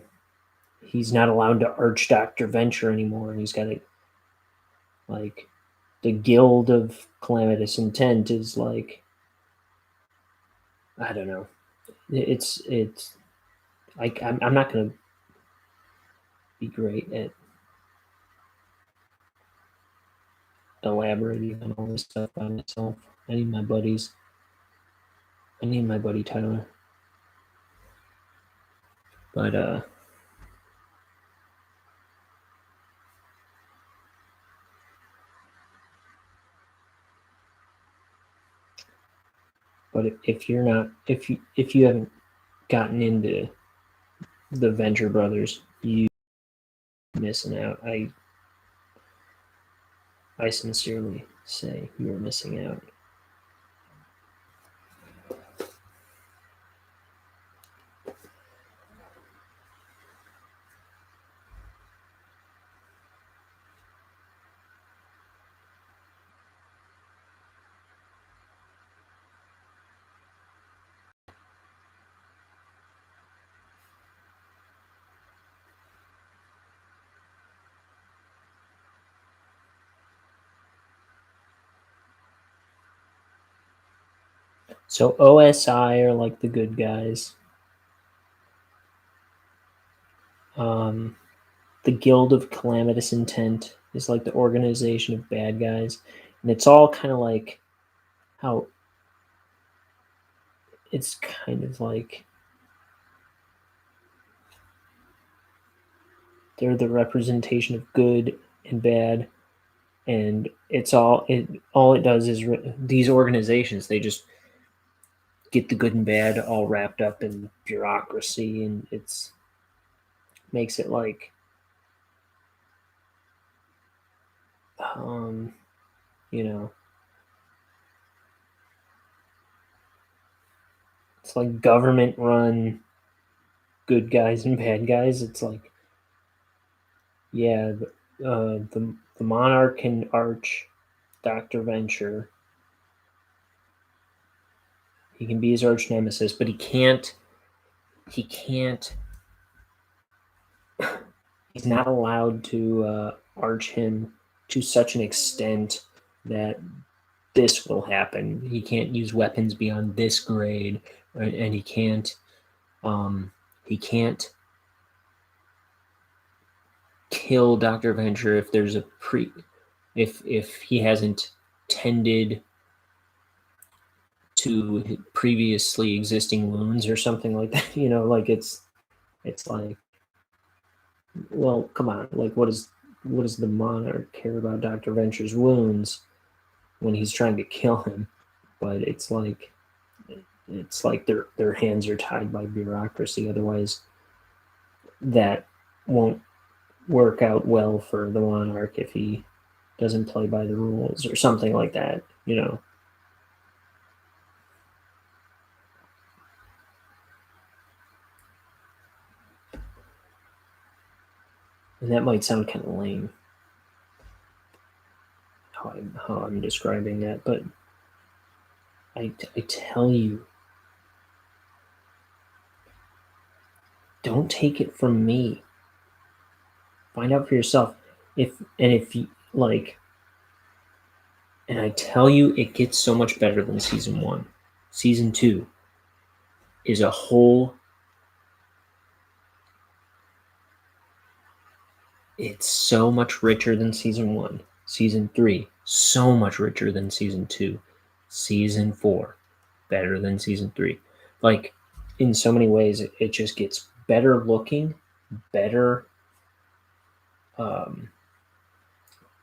he's not allowed to arch Doctor Venture anymore. And he's got to like the Guild of Calamitous Intent is like I don't know. It's like I'm not gonna be great at elaborating on all this stuff by myself. I need my buddies. I need my buddy Tyler. But if you're not if you haven't gotten into the Venture Brothers, you missing out. I sincerely say you are missing out. So OSI are like the good guys. Um, the Guild of Calamitous Intent is like the organization of bad guys, and it's all kind of like how it's kind of like they're the representation of good and bad, and it's all it does is these organizations they just get the good and bad all wrapped up in bureaucracy, and it's makes it like um, you know it's like government run good guys and bad guys. It's like yeah, the monarch can arch Doctor Venture. He can be his arch nemesis, but he can't he's not allowed to arch him to such an extent that this will happen. He can't use weapons beyond this grade, right? And he can't kill Doctor Venture if there's a if he hasn't tended to previously existing wounds or something like that. You know, like it's like well, come on, like what does the monarch care about Doctor Venture's wounds when he's trying to kill him? But it's like their hands are tied by bureaucracy. Otherwise, that won't work out well for the monarch if he doesn't play by the rules or something like that. You know, and that might sound kind of lame how I'm describing that, but I tell you, Don't take it from me. Find out for yourself. If you like, and I tell you, it gets so much better than season 1. Season 2 is a whole. It's so much richer than season 1. Season 3, so much richer than season 2. Season 4, better than season 3. Like, in so many ways, it just gets better looking, better.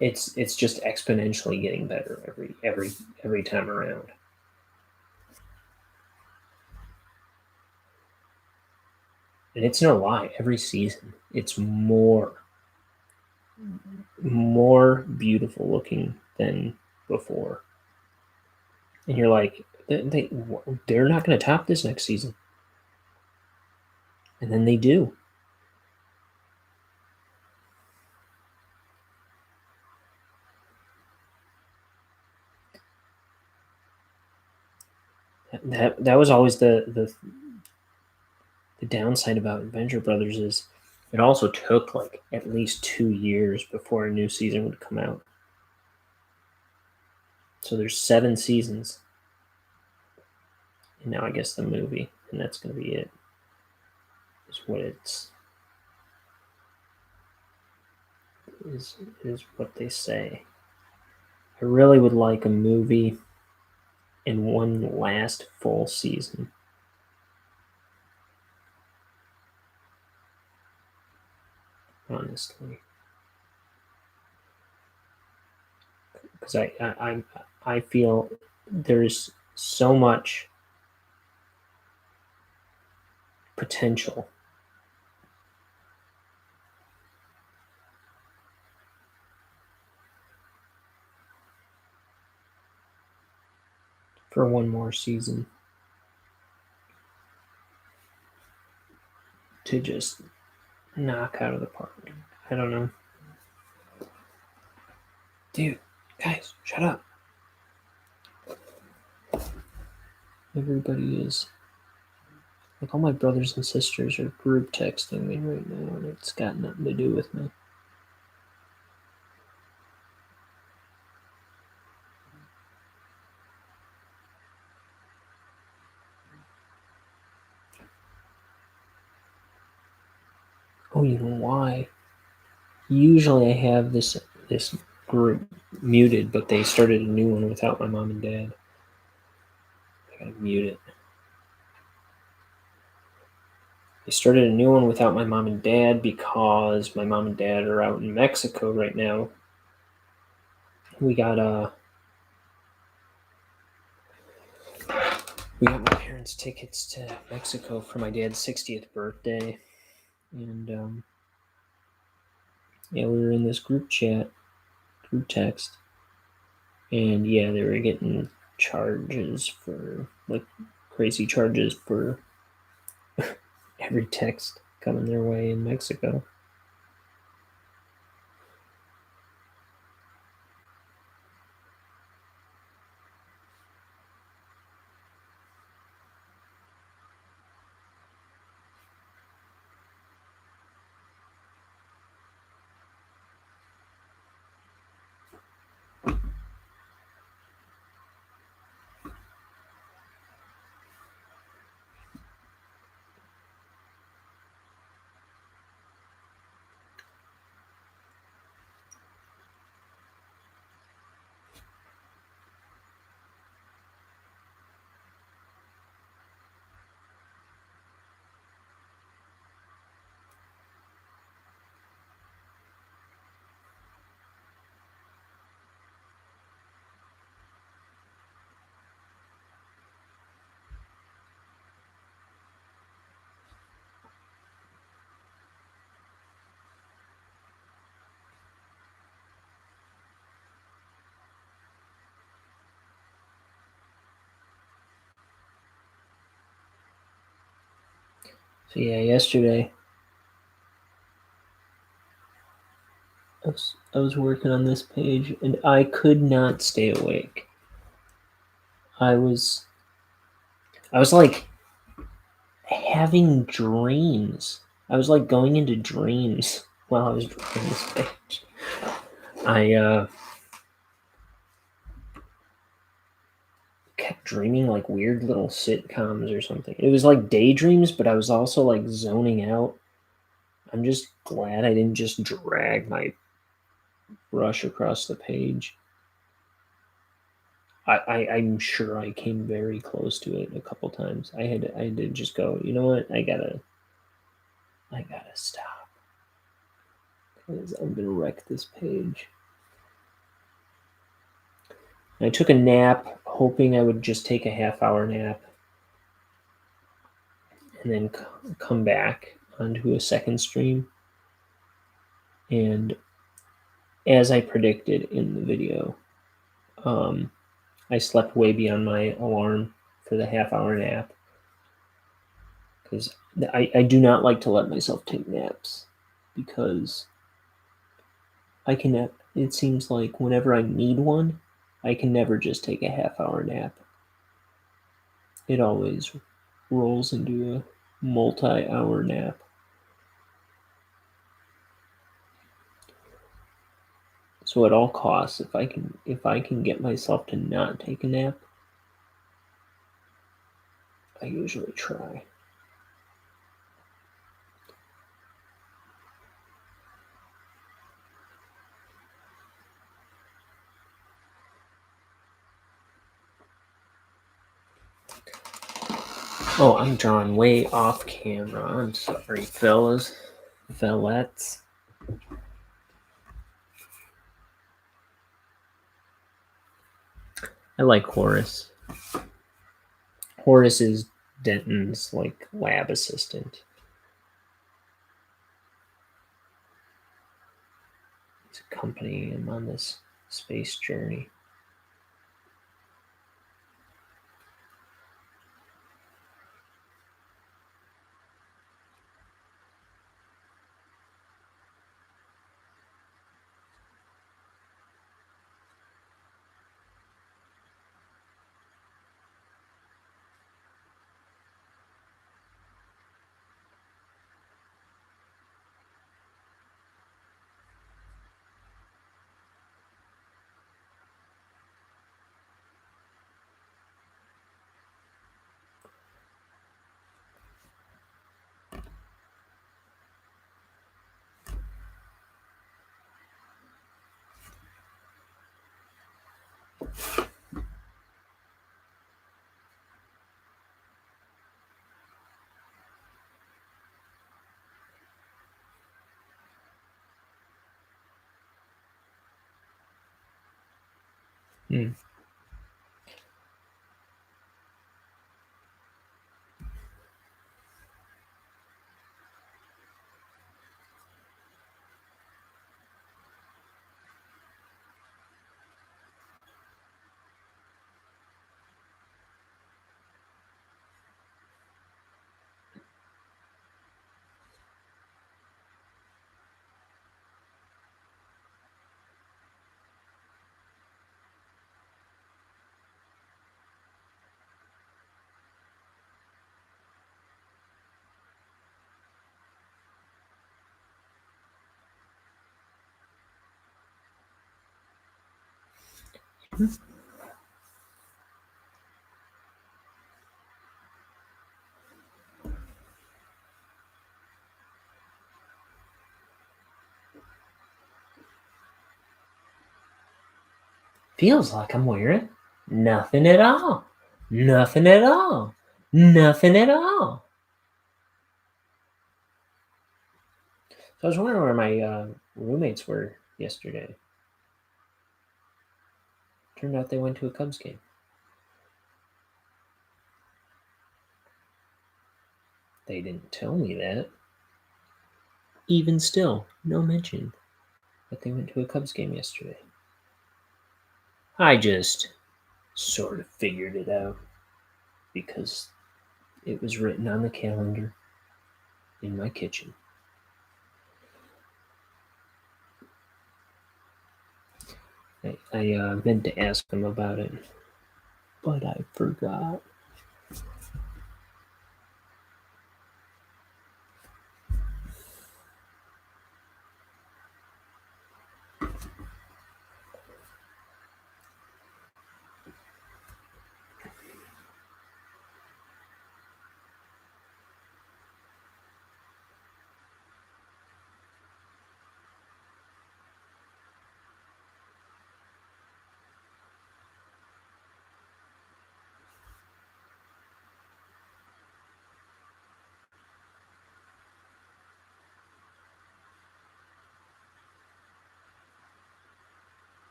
It's just exponentially getting better every time around. And it's no lie, every season it's more beautiful looking than before. And you're like, they're not going to top this next season. And then they do. That was always the downside about Adventure Brothers is it also took like at least 2 years before a new season would come out. So there's 7 seasons. And now I guess the movie, and that's going to be it. Is what it's is what they say. I really would like a movie and one last full season. Honestly, because I feel there's so much potential for one more season to just knock out of the park. I don't know. Dude, guys, shut up. Everybody is. Like, all my brothers and sisters are group texting me right now, and it's got nothing to do with me. Oh, you know why? Usually I have this group muted, but they started a new one without my mom and dad. I gotta mute it. They started a new one without my mom and dad because my mom and dad are out in Mexico right now. We got my parents' tickets to Mexico for my dad's 60th birthday, and yeah, we were in this group text, and yeah, they were getting charges for like crazy charges for every text coming their way in Mexico. So yeah, yesterday I was working on this page and I could not stay awake. I was like having dreams I was like going into dreams while I was drawing this page. I kept dreaming like weird little sitcoms or something. It was like daydreams, but I was also like zoning out. I'm just glad I didn't just drag my brush across the page. I'm sure I came very close to it a couple times. I had to just go, you know what? I gotta stop because I'm gonna wreck this page. I took a nap, hoping I would just take a half-hour nap, and then come back onto a second stream. And as I predicted in the video, I slept way beyond my alarm for the half-hour nap because I do not like to let myself take naps because it seems like whenever I need one, I can never just take a half-hour nap. It always rolls into a multi-hour nap. So at all costs, if I can get myself to not take a nap, I usually try. Oh, I'm drawing way off camera. I'm sorry, fellas. Fellettes. I like Horace. Horace is Denton's like lab assistant. He's accompanying him on this space journey. Hmm. Feels like I'm wearing nothing at all. Nothing at all. Nothing at all. So I was wondering where my roommates were yesterday. Turned out they went to a Cubs game. They didn't tell me that. Even still, no mention that they went to a Cubs game yesterday. I just sort of figured it out because it was written on the calendar in my kitchen. I meant to ask them about it, but I forgot.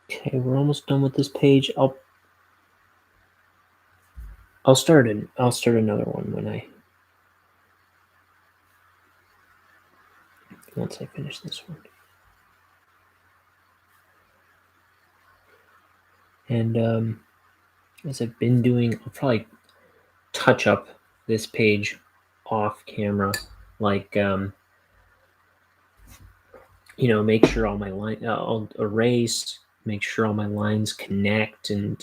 Okay, we're almost done with this page. I'll start another one once I finish this one. And as I've been doing, I'll probably touch up this page off camera, like make sure all my line. I'll erase, make sure all my lines connect, and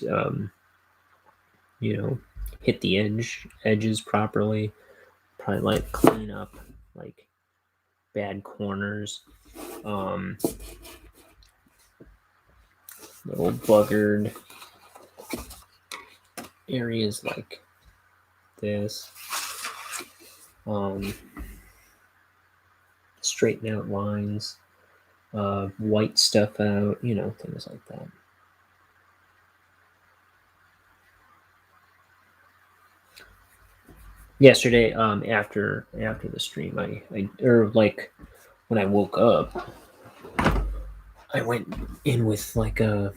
hit the edges properly. Probably like clean up like bad corners, little buggered areas like this. Straighten out lines, white stuff out, things like that. Yesterday, after the stream, or like when I woke up, I went in with like a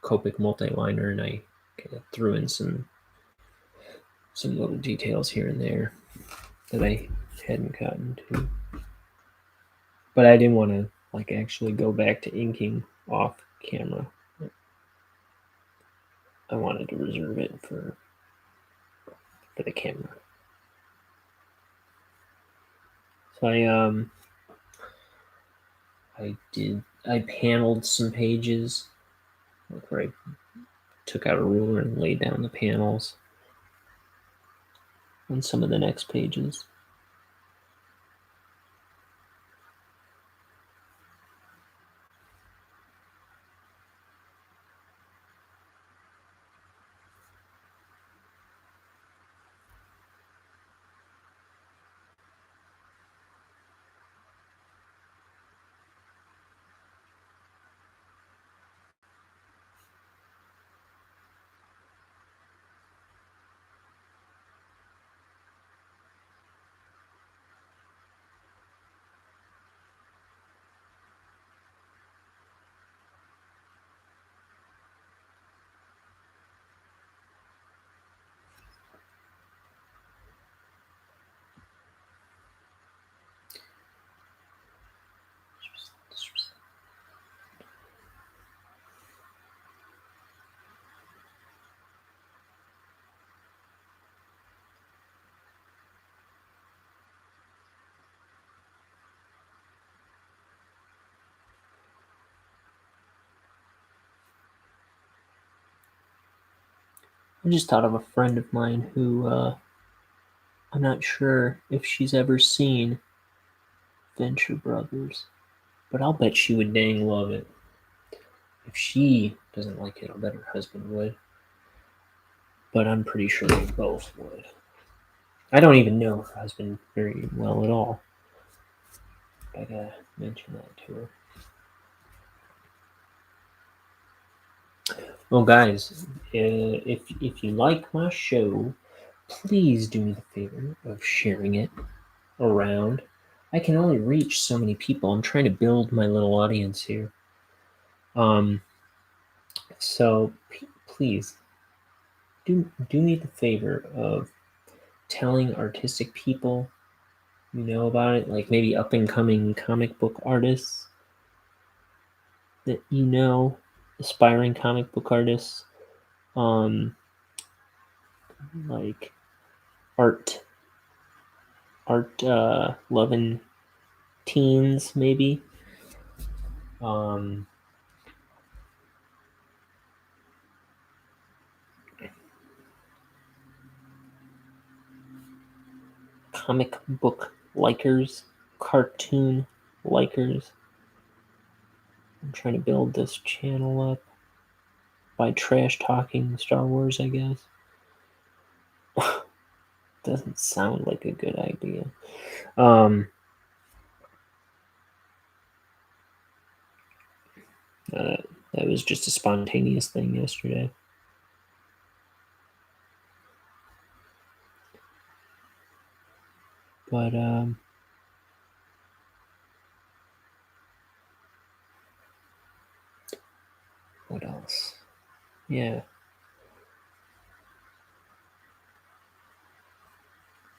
Copic multi-liner, and I kind of threw in some little details here and there that I hadn't gotten to. But I didn't want to like actually go back to inking off camera. I wanted to reserve it for the camera. So I paneled some pages, like where I took out a ruler and laid down the panels on some of the next pages. I just thought of a friend of mine who I'm not sure if she's ever seen Venture Brothers, but I'll bet she would dang love it. If she doesn't like it, I'll bet her husband would. But I'm pretty sure they both would. I don't even know her husband very well at all. I gotta mention that to her. Well, guys, if you like my show, please do me the favor of sharing it around. I can only reach so many people. I'm trying to build my little audience here. So please do me the favor of telling artistic people you know about it, like maybe up and coming comic book artists that you know, aspiring comic book artists, like art loving teens maybe. Comic book likers, cartoon likers. I'm trying to build this channel up by trash talking Star Wars, I guess. Doesn't sound like a good idea. That was just a spontaneous thing yesterday. But What else? Yeah.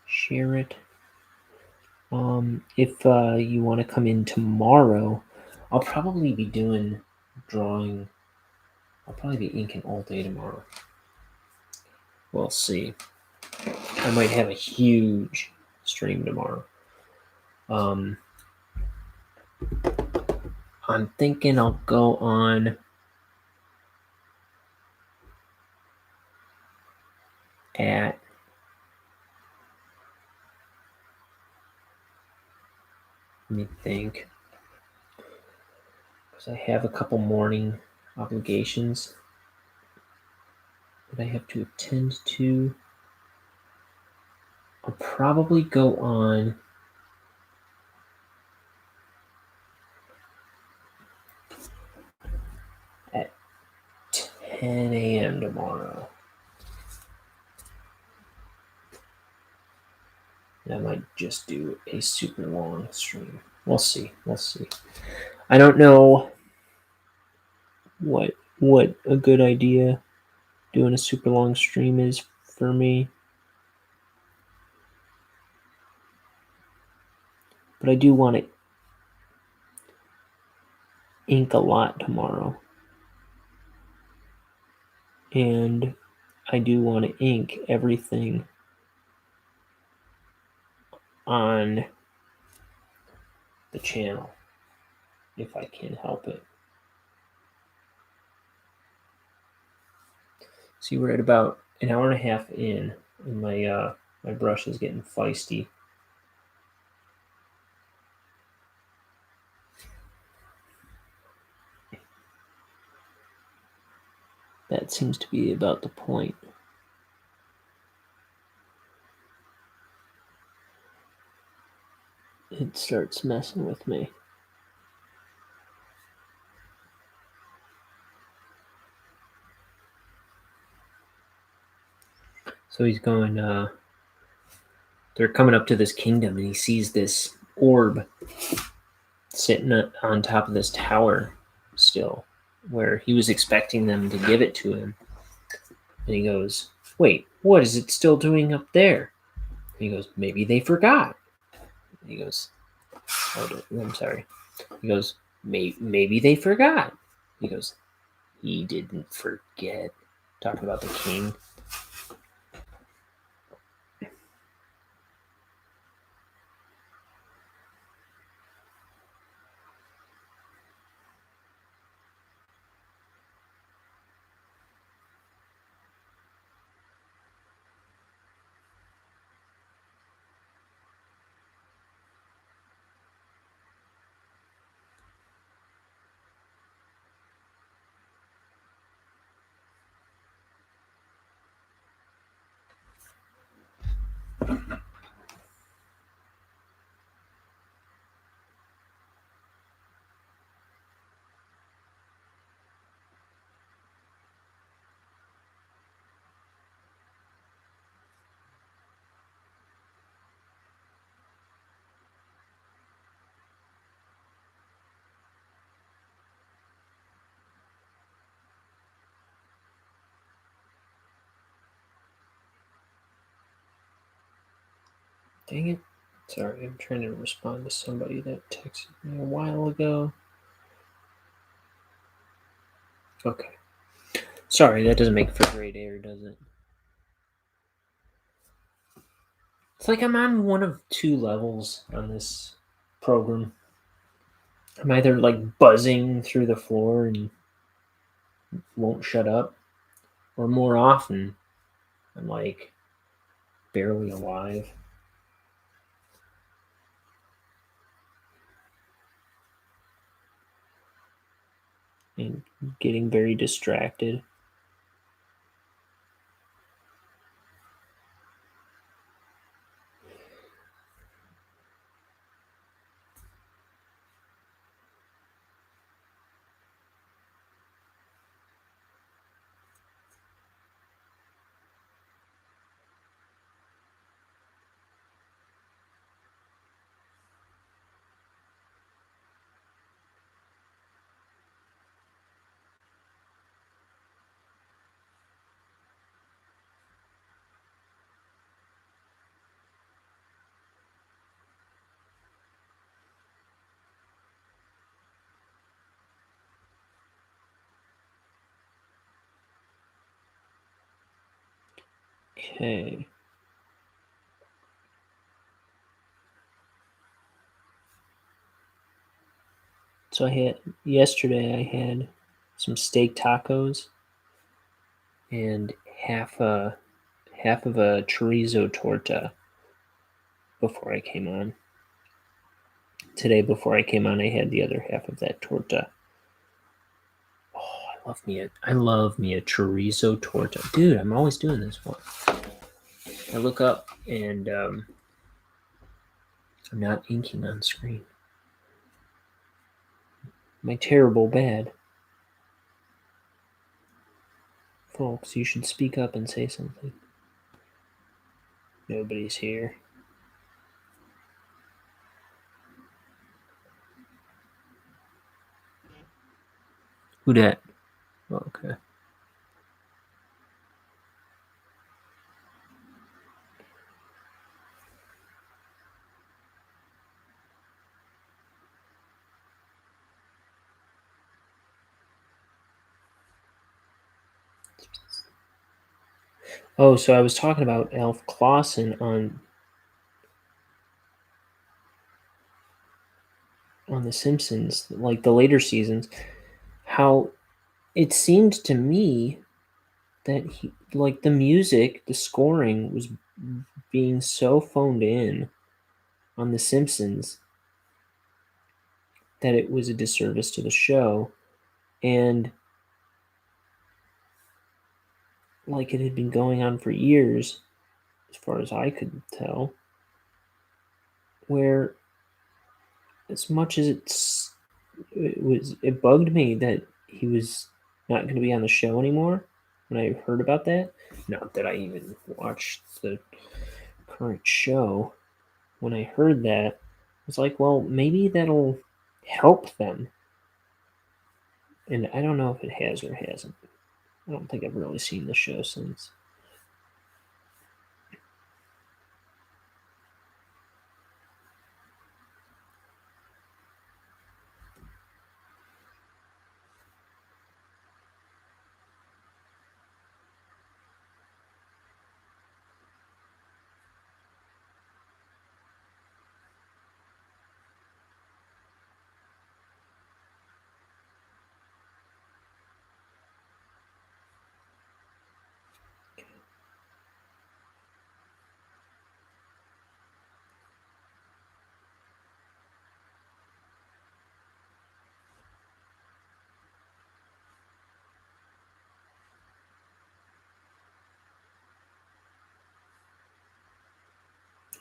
Share it. If you want to come in tomorrow, I'll probably be doing drawing. I'll probably be inking all day tomorrow. We'll see. I might have a huge stream tomorrow. I'm thinking I'll go on at let me think, because I have a couple morning obligations that I have to attend to. I'll probably go on at 10 a.m. tomorrow. And I might just do a super long stream. We'll see. We'll see. I don't know what a good idea doing a super long stream is for me. But I do want to ink a lot tomorrow. And I do want to ink everything on the channel if I can help it. See, we're at about an hour and a half in, and my brush is getting feisty. That seems to be about the point. It starts messing with me. So he's going, they're coming up to this kingdom, and he sees this orb sitting on top of this tower still, where he was expecting them to give it to him. And he goes, wait, what is it still doing up there? And he goes, maybe they forgot. And he goes, oh, I'm sorry. He goes, maybe they forgot. He goes, he didn't forget. Talking about the king. Dang it. Sorry, I'm trying to respond to somebody that texted me a while ago. Okay. Sorry, that doesn't make for great air, does it? It's like I'm on one of two levels on this program. I'm either like buzzing through the floor and won't shut up, or more often, I'm like barely alive. And getting very distracted. Okay. So yesterday I had some steak tacos and half of a chorizo torta before I came on. Today before I came on I had the other half of that torta. Oh, I love me a chorizo torta. Dude, I'm always doing this one. I look up and I'm not inking on screen. My terrible bad. Folks, you should speak up and say something. Nobody's here. Who dat? Oh, okay. Oh, so I was talking about Alf Clausen on The Simpsons, like the later seasons, how it seemed to me that he, like the music, the scoring was being so phoned in on The Simpsons that it was a disservice to the show, and like it had been going on for years, as far as I could tell, where as much as it bugged me that he was not going to be on the show anymore when I heard about that. Not that I even watched the current show. When I heard that, I was like, well, maybe that'll help them. And I don't know if it has or hasn't. I don't think I've really seen the show since.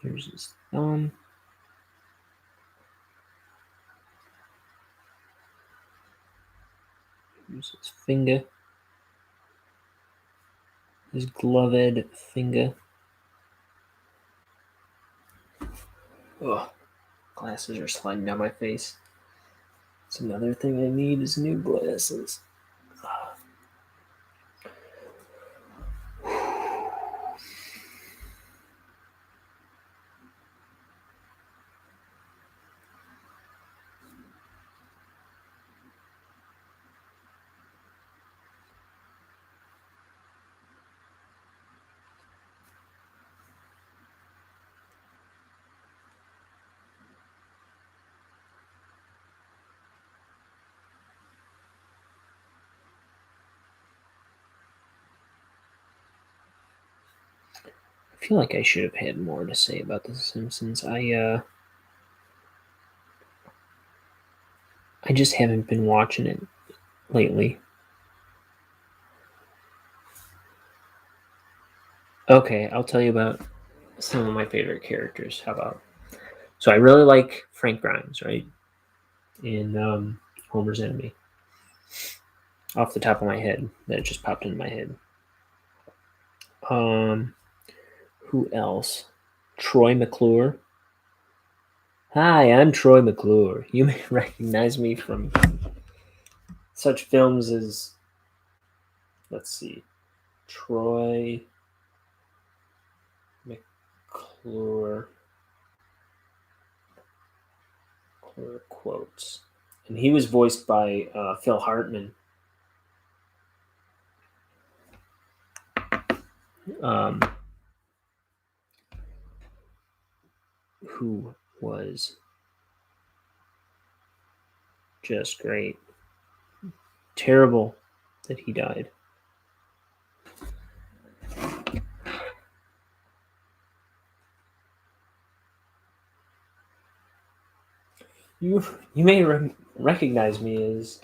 Here's his thumb. Here's his finger. His gloved finger. Ugh, glasses are sliding down my face. It's another thing I need is new glasses. I feel like I should have had more to say about The Simpsons. I just haven't been watching it lately. Okay, I'll tell you about some of my favorite characters. How about? So I really like Frank Grimes, right? In Homer's Enemy. Off the top of my head, that just popped into my head. Um, who else? Troy McClure. Hi, I'm Troy McClure. You may recognize me from such films as, let's see, Troy McClure quotes. And he was voiced by Phil Hartman. Um, who was just great. Terrible that he died. You may recognize me as,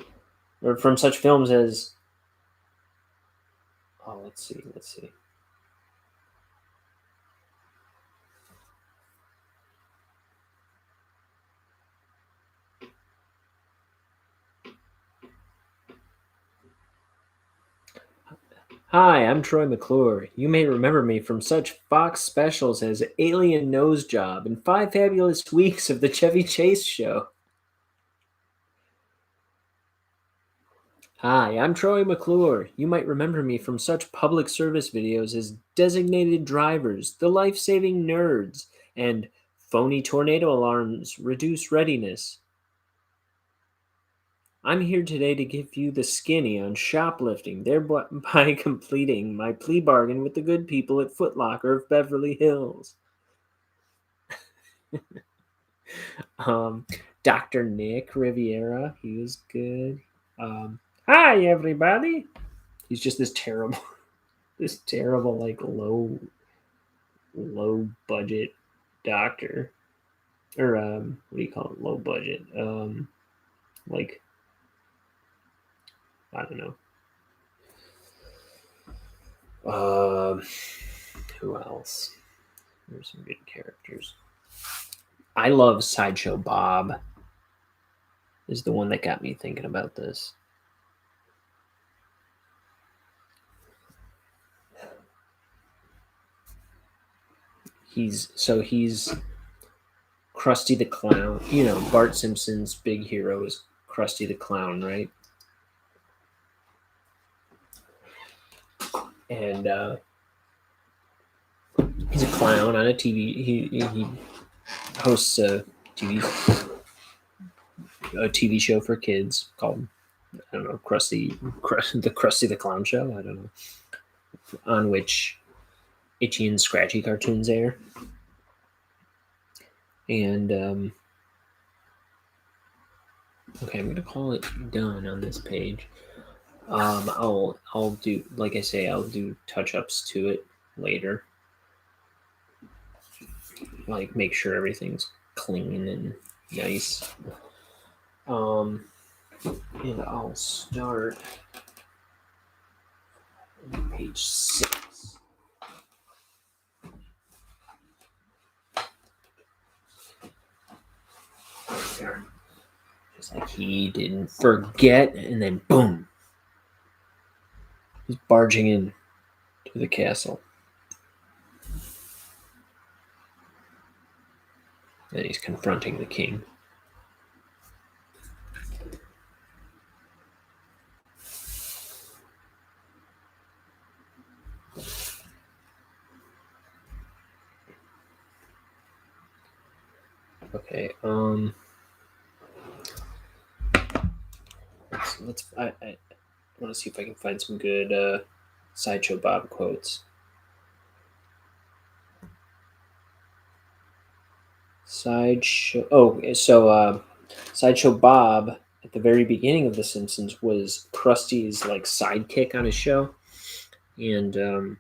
or from such films as. Oh, let's see. Hi, I'm Troy McClure. You may remember me from such Fox specials as Alien Nose Job and 5 Fabulous Weeks of the Chevy Chase Show. Hi, I'm Troy McClure. You might remember me from such public service videos as Designated Drivers, The Life Saving Nerds, and Phony Tornado Alarms Reduce Readiness. I'm here today to give you the skinny on shoplifting, thereby completing my plea bargain with the good people at Foot Locker of Beverly Hills. Dr. Nick Riviera, he was good. Hi, everybody. He's just this terrible, like low budget doctor, or what do you call it? Low budget. Like I don't know. Who else? There's some good characters. I love Sideshow Bob. Is the one that got me thinking about this. He's Krusty the Clown. You know, Bart Simpson's big hero is Krusty the Clown, right? And he's a clown on a TV. He hosts a TV show for kids called, I don't know, Krusty the Clown Show. I don't know, on which Itchy and Scratchy cartoons air. And okay, I'm gonna call it done on this page. I'll do, like I say, I'll do touch-ups to it later. Like make sure everything's clean and nice. And I'll start on page 6. There. Just like he didn't forget, and then boom, he's barging in to the castle. And he's confronting the king. Okay, I want to see if I can find some good Sideshow Bob quotes. Sideshow Bob at the very beginning of The Simpsons was Krusty's like sidekick on his show, and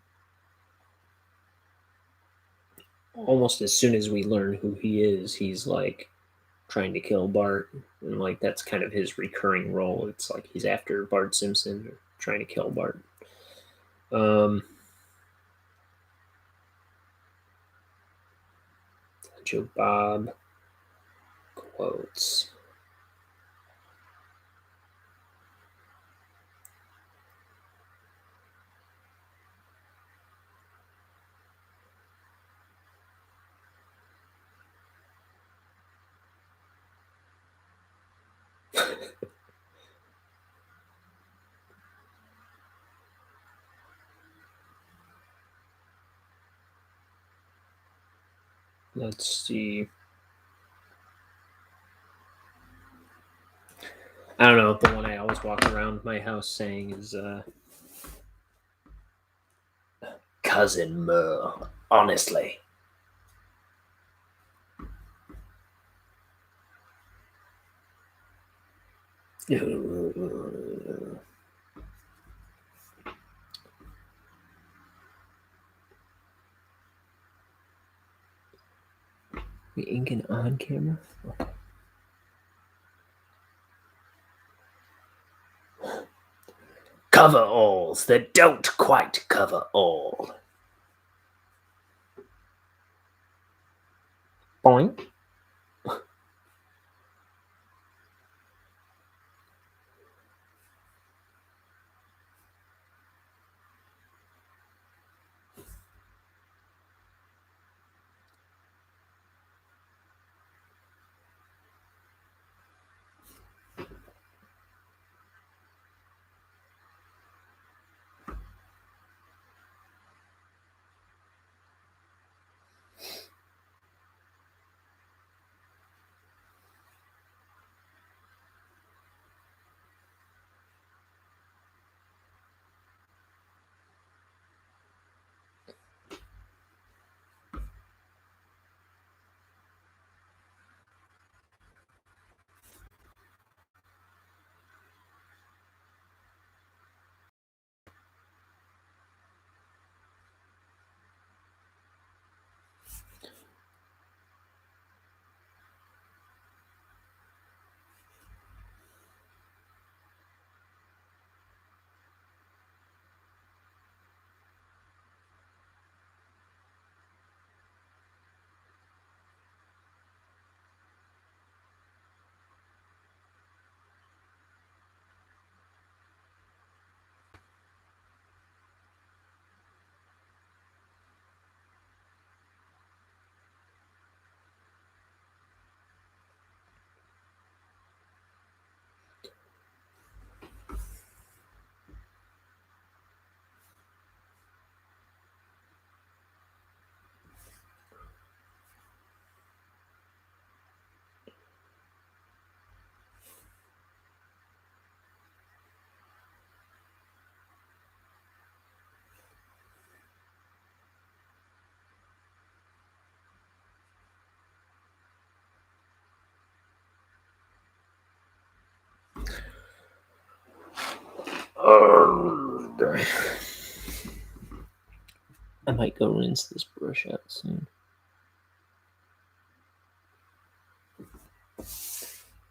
almost as soon as we learn who he is, he's like trying to kill Bart, and like that's kind of his recurring role. It's like he's after Bart Simpson, or trying to kill Bart. Joe Bob quotes. Let's see. I don't know. The one I always walk around my house saying is Cousin Merle, honestly. We inking on camera? Coveralls that don't quite cover all. Boing. I might go rinse this brush out soon.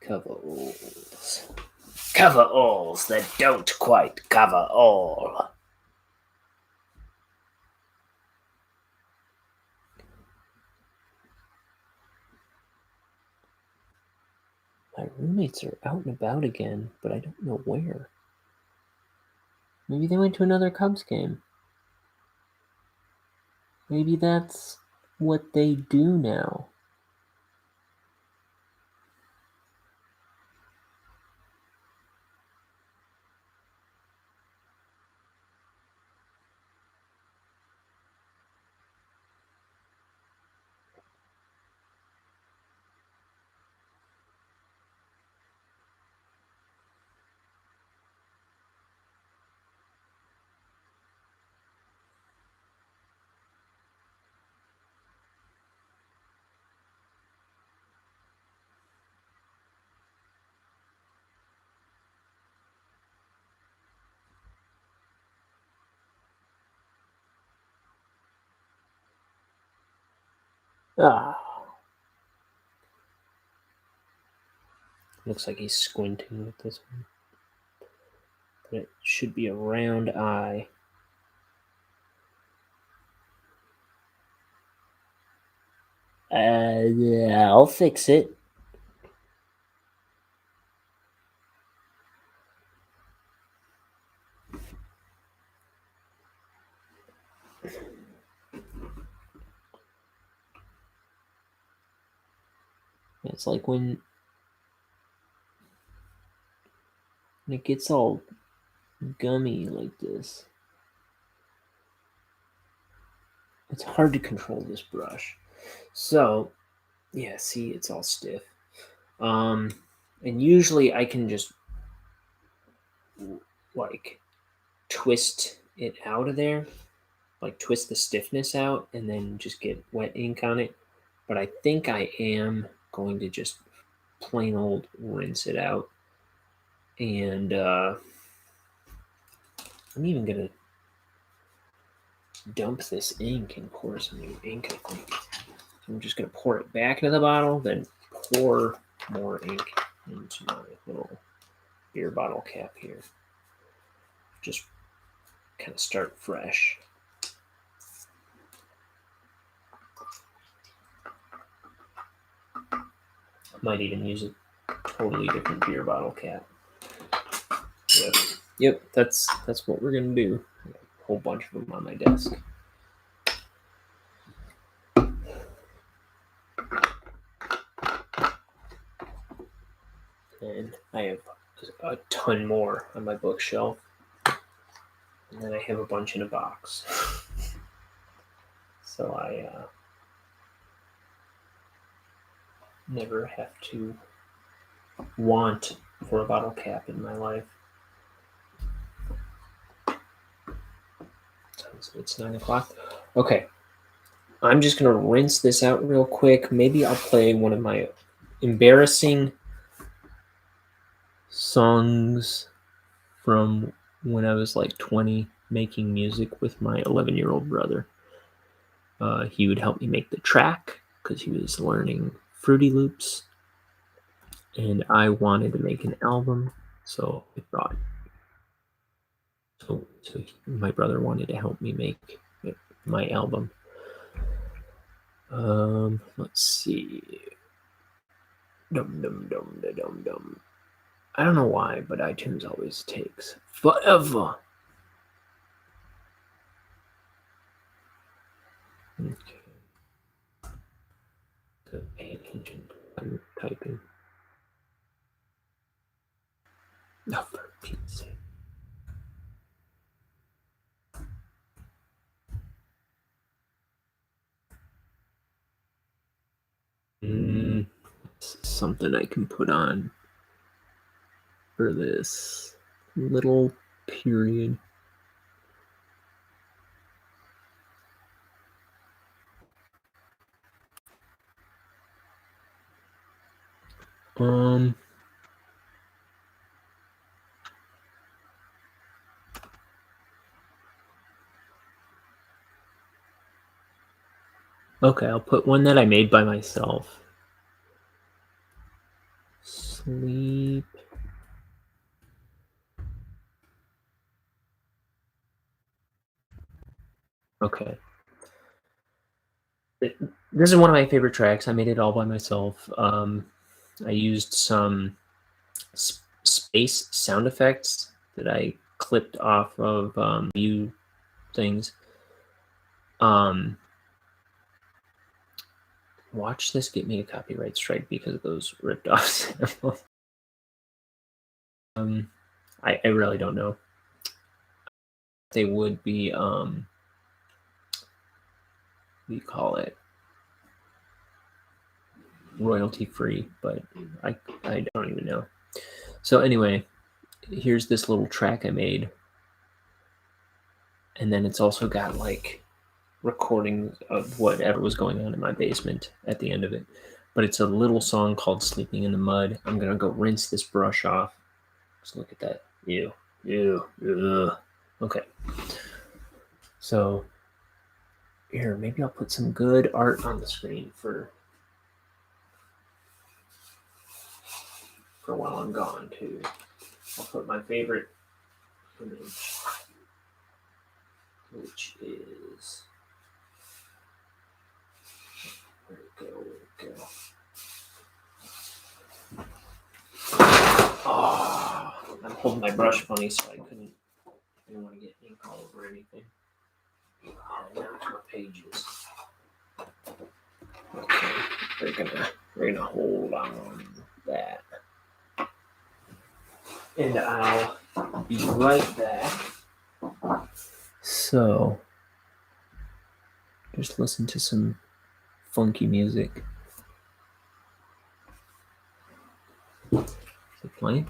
Coveralls. Coveralls that don't quite cover all. My roommates are out and about again, but I don't know where. Maybe they went to another Cubs game. Maybe that's what they do now. Ah. Looks like he's squinting with this one. But it should be a round eye. Yeah, I'll fix it. It's like when it gets all gummy like this. It's hard to control this brush. So, yeah, see, it's all stiff. And usually I can just like twist it out of there, like twist the stiffness out and then just get wet ink on it. But I think I am going to just plain old rinse it out. And I'm even gonna dump this ink and pour some new ink, I think. I'm just gonna pour it back into the bottle, then pour more ink into my little beer bottle cap here. Just kind of start fresh. Might even use a totally different beer bottle cap. Yep, that's what we're gonna do. A whole bunch of them on my desk. And I have a ton more on my bookshelf. And then I have a bunch in a box. So I never have to want for a bottle cap in my life. It's 9 o'clock. Okay. I'm just going to rinse this out real quick. Maybe I'll play one of my embarrassing songs from when I was like 20, making music with my 11-year-old brother. He would help me make the track because he was learning Fruity Loops. And I wanted to make an album, so I thought. So my brother wanted to help me make my album. Let's see. Dum. I don't know why, but iTunes always takes forever. Okay. Pay attention. I'm typing. Oh, for Pete's sake. Something I can put on for this little period. Okay, I'll put one that I made by myself. Sleep. Okay. This is one of my favorite tracks. I made it all by myself. I used some space sound effects that I clipped off of view things. Watch this get me a copyright strike because of those ripped off samples. I really don't know. They would be what do you call it? Royalty free, but I don't even know. So anyway, here's this little track I made. And then it's also got like recordings of whatever was going on in my basement at the end of it. But it's a little song called Sleeping in the Mud. I'm going to go rinse this brush off. Just look at that. Ew. Okay. So here, maybe I'll put some good art on the screen for while I'm gone too. I'll put my favorite image, which is where'd it go? Oh, I'm holding my brush funny, so I didn't want to get ink all over anything. Now to my pages. Okay, we're gonna hold on that. And I'll be right back. So, just listen to some funky music. Is it playing?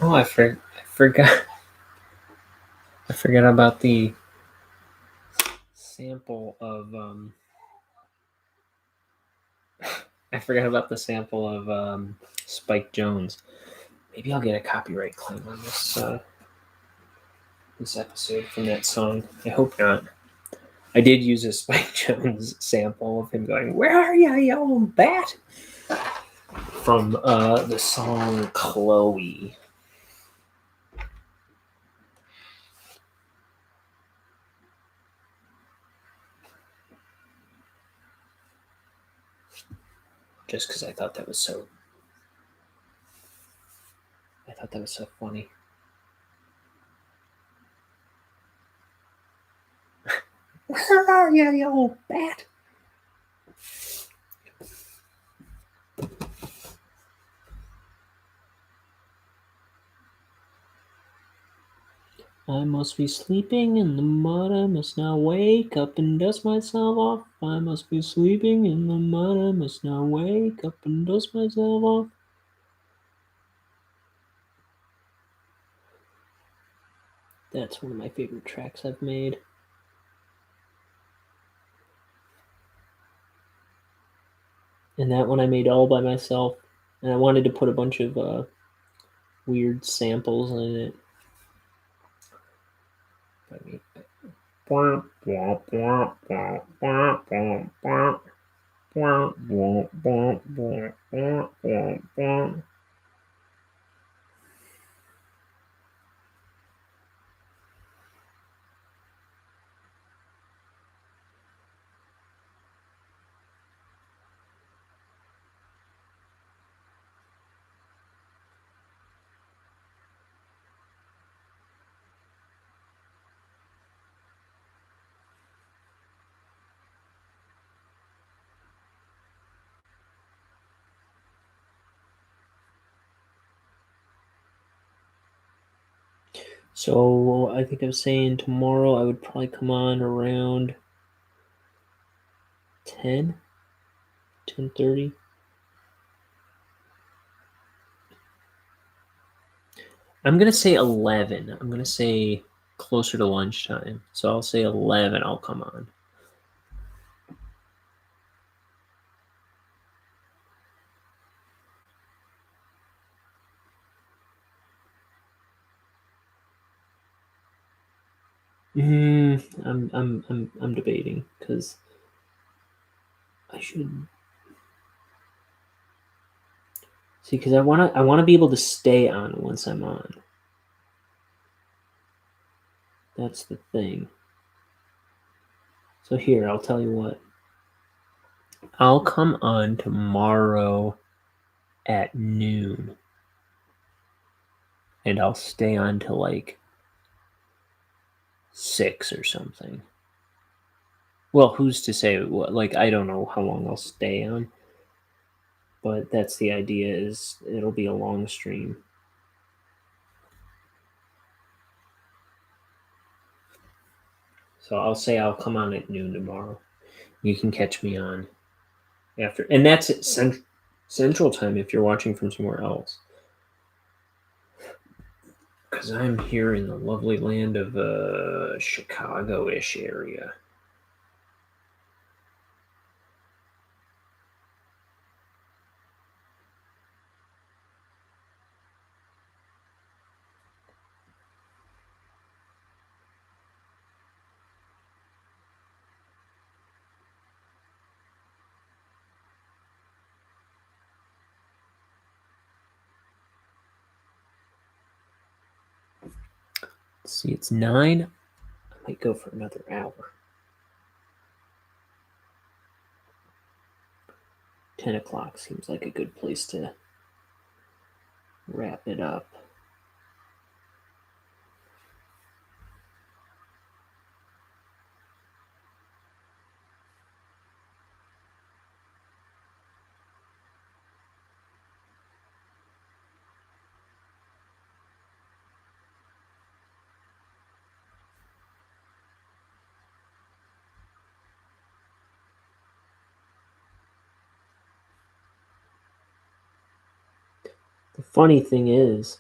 Oh, I forgot. I forgot about the sample of I forgot about the sample of Spike Jones. Maybe I'll get a copyright claim on this episode from that song. I hope not. I did use a Spike Jones sample of him going, "Where are ya, you old bat?" from the song Chloe. Just because I thought that was so funny. Where are ya, you old bat? I must be sleeping in the mud, I must now wake up and dust myself off. I must be sleeping in the mud, I must now wake up and dust myself off. That's one of my favorite tracks I've made. And that one I made all by myself. And I wanted to put a bunch of weird samples in it. So I think I was saying tomorrow I would probably come on around 10:30. I'm going to say 11. I'm going to say closer to lunchtime. So I'll say 11 I'll come on. I'm debating because I should see because I want to be able to stay on once I'm on. That's the thing. So here, I'll tell you what. I'll come on tomorrow at noon. And I'll stay on till like 6 or something. Well, who's to say? Like, I don't know how long I'll stay on. But that's the idea, is it'll be a long stream. So I'll say I'll come on at noon tomorrow. You can catch me on after. And that's at Central Time if you're watching from somewhere else. Because I'm here in the lovely land of Chicago-ish area. Let's see, it's 9. I might go for another hour. 10 o'clock seems like a good place to wrap it up. The funny thing is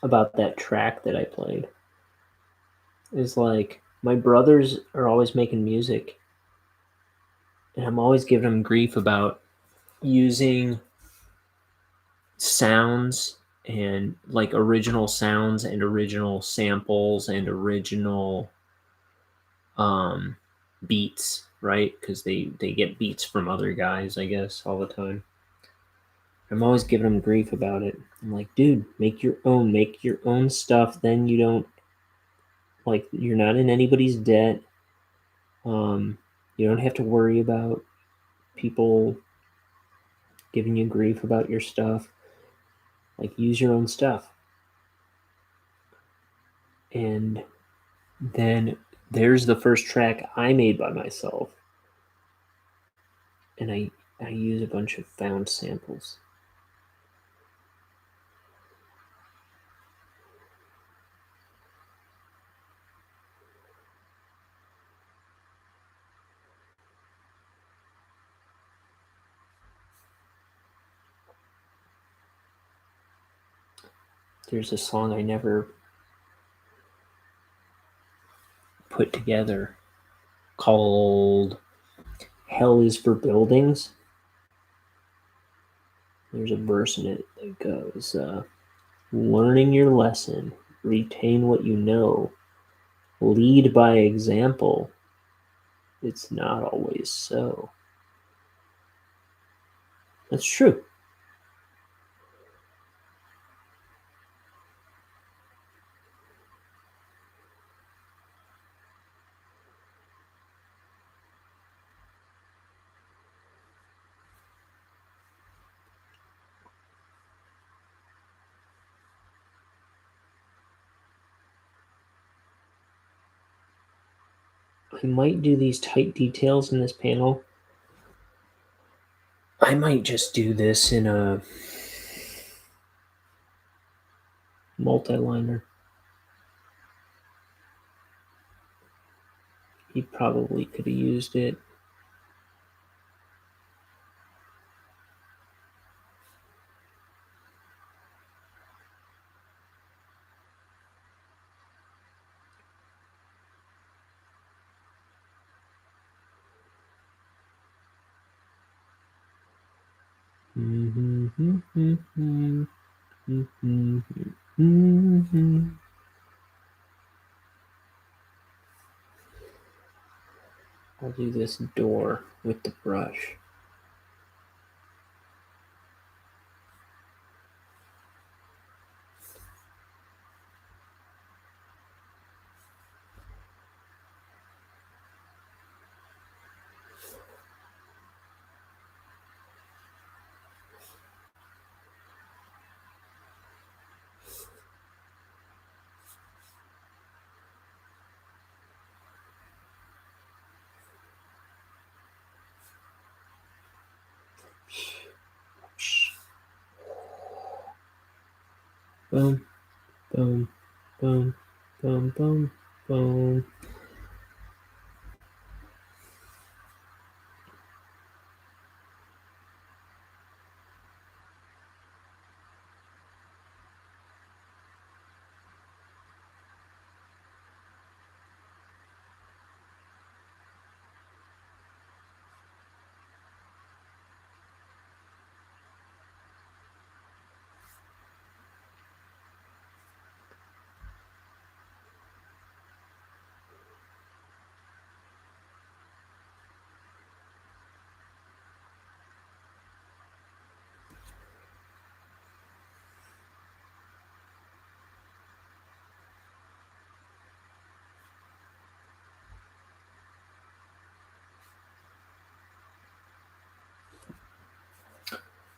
about that track that I played is like my brothers are always making music, and I'm always giving them grief about using sounds and like original sounds and original samples and original um beats, right? Because they get beats from other guys, I guess, all the time. I'm always giving them grief about it. I'm like, dude, make your own stuff. Then you don't like you're not in anybody's debt. You don't have to worry about people giving you grief about your stuff. Like, use your own stuff. And then there's the first track I made by myself, and I use a bunch of found samples. There's a song I never put together called Hell is for Buildings. There's a verse in it that goes, learning your lesson, retain what you know, lead by example. It's not always so. That's true. I might do these tight details in this panel. I might just do this in a multi-liner. He probably could have used it. I'll do this door with the brush. Boom, boom, boom, boom, boom, boom.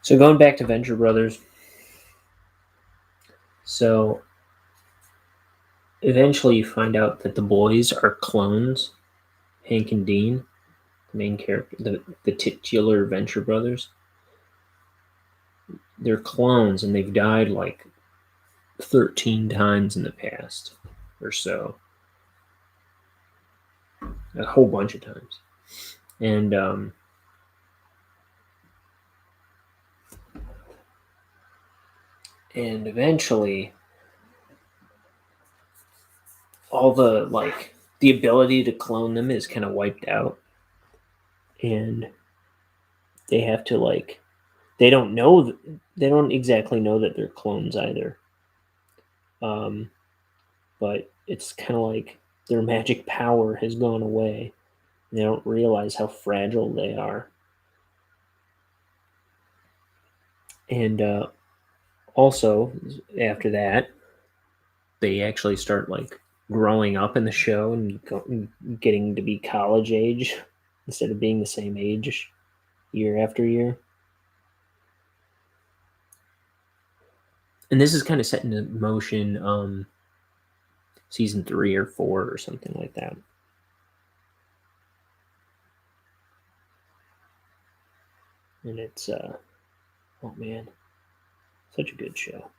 So going back to Venture Brothers, so eventually you find out that the boys are clones, Hank and Dean, the main character, the titular Venture Brothers. They're clones and they've died like 13 times in the past or so, a whole bunch of times. And eventually all the ability to clone them is kind of wiped out, and they have to they don't know they don't exactly know that they're clones either. um but it's kind of like their magic power has gone away, and they don't realize how fragile they are. And also after that, they actually start growing up in the show and getting to be college age instead of being the same age year after year. And this is kind of set into motion season 3 or 4 or something like that. And it's oh man, such a good show.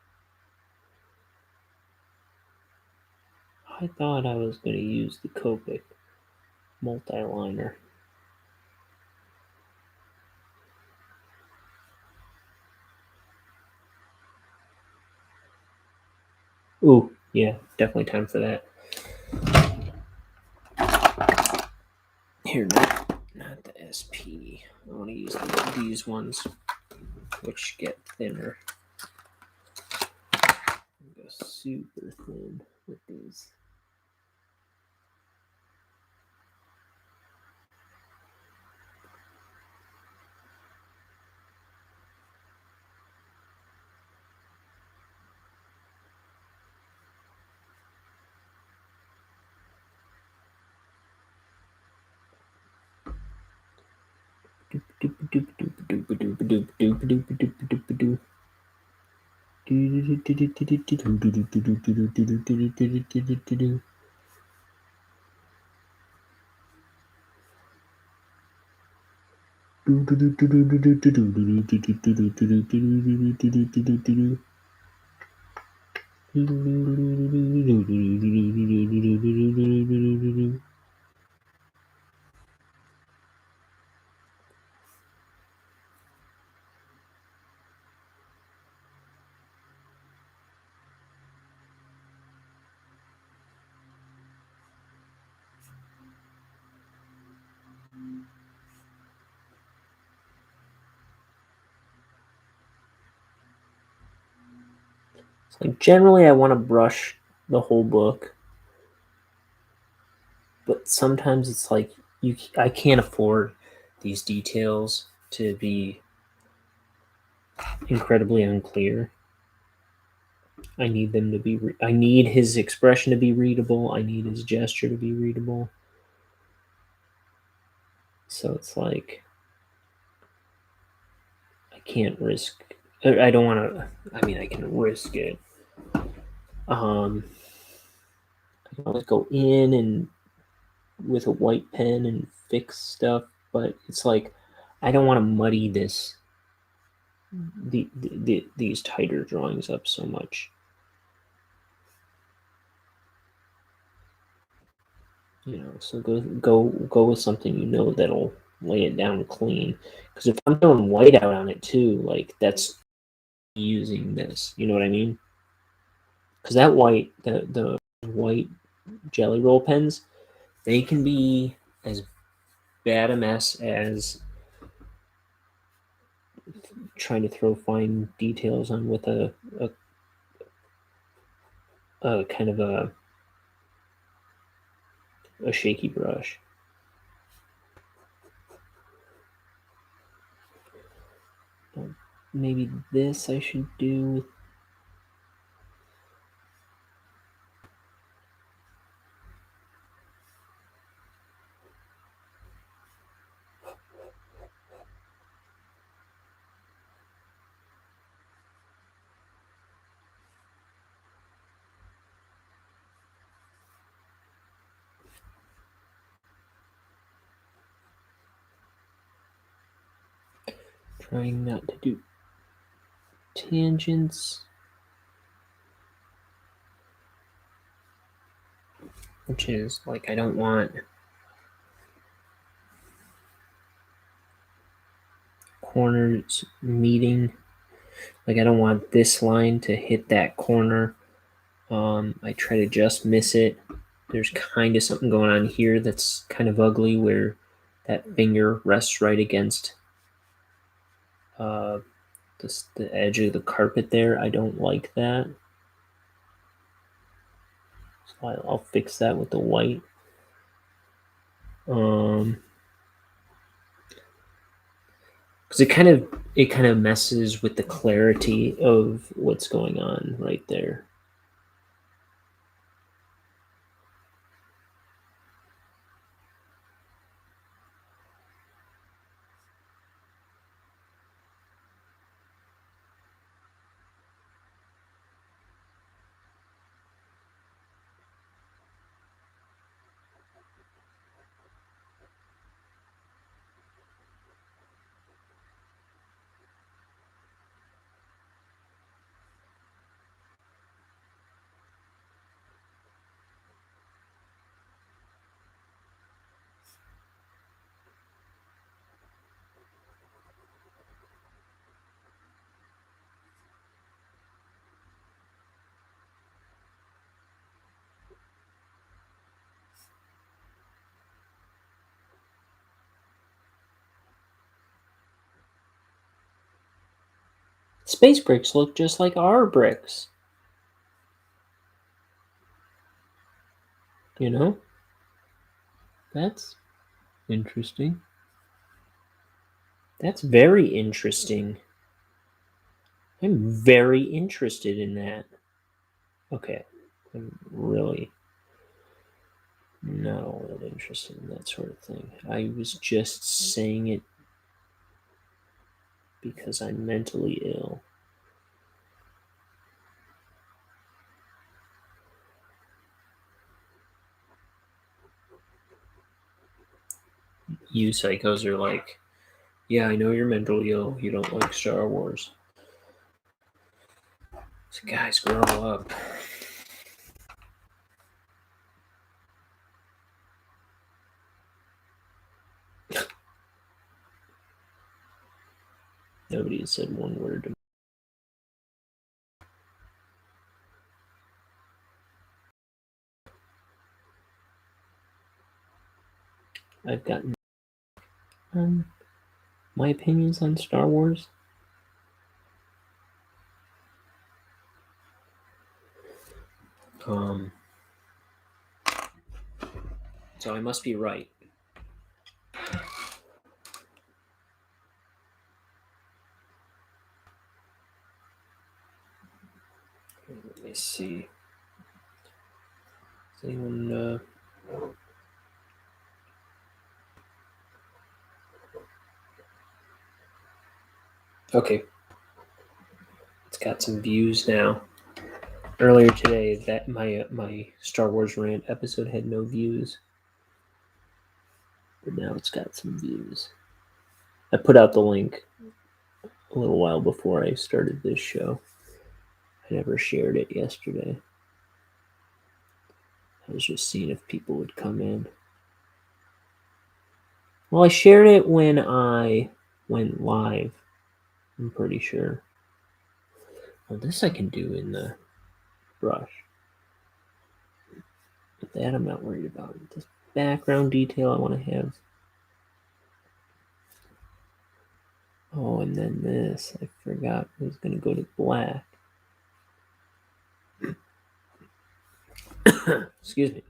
I thought I was going to use the Copic multi-liner. Ooh, yeah, definitely time for that. Here, not the SP. I want to use these ones, which get thinner. Go super thin with these. Like generally, I want to brush the whole book, but sometimes it's like I can't afford these details to be incredibly unclear. I need them to be. I need his expression to be readable. I need his gesture to be readable. So it's like I can't risk. I don't want to. I mean, I can risk it. I can always go in and with a white pen and fix stuff, but it's like I don't want to muddy these tighter drawings up so much. So go with something that'll lay it down clean. Because if I'm throwing white out on it too, like that's using this. You know what I mean? Because that the white jelly roll pens, they can be as bad a mess as trying to throw fine details on with a kind of a shaky brush. Maybe this I should do. Trying not to do tangents. Which is, like, I don't want corners meeting. Like, I don't want this line to hit that corner. I try to just miss it. There's kind of something going on here that's kind of ugly where that finger rests right against the edge of the carpet there. I don't like that. So I'll fix that with the white. Because it kind of messes with the clarity of what's going on right there. Space bricks look just like our bricks. You know? That's interesting. That's very interesting. I'm very interested in that. Okay. I'm really not all that interested in that sort of thing. I was just saying it because I'm mentally ill. You psychos are like, yeah, I know you're mentally ill. You don't like Star Wars. So guys, grow up. Nobody has said one word to me. I've gotten my opinions on Star Wars. So I must be right. Let me see. Does anyone Okay. It's got some views now. Earlier today, that my Star Wars rant episode had no views, but now it's got some views. I put out the link a little while before I started this show. I never shared it yesterday. I was just seeing if people would come in. Well, I shared it when I went live. I'm pretty sure. Well, this I can do in the brush. But that I'm not worried about. This background detail I want to have. Oh, and then this. I forgot it was going to go to black. Excuse me.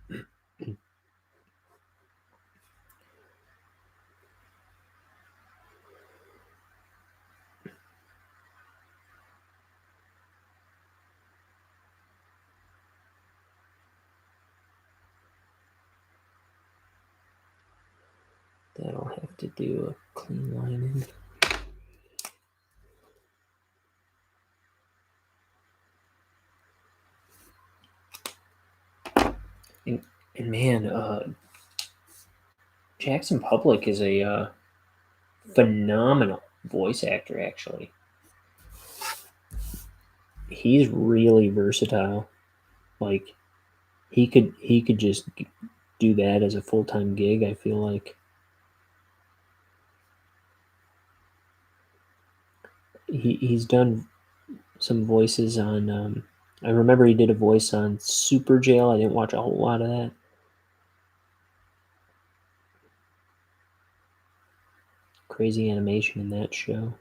That'll have to do a clean line in. And man, Jackson Public is a phenomenal voice actor, actually. He's really versatile. Like he could just do that as a full-time gig, I feel like. He's done some voices on I remember he did a voice on Super Jail. I didn't watch a whole lot of that. Crazy animation in that show.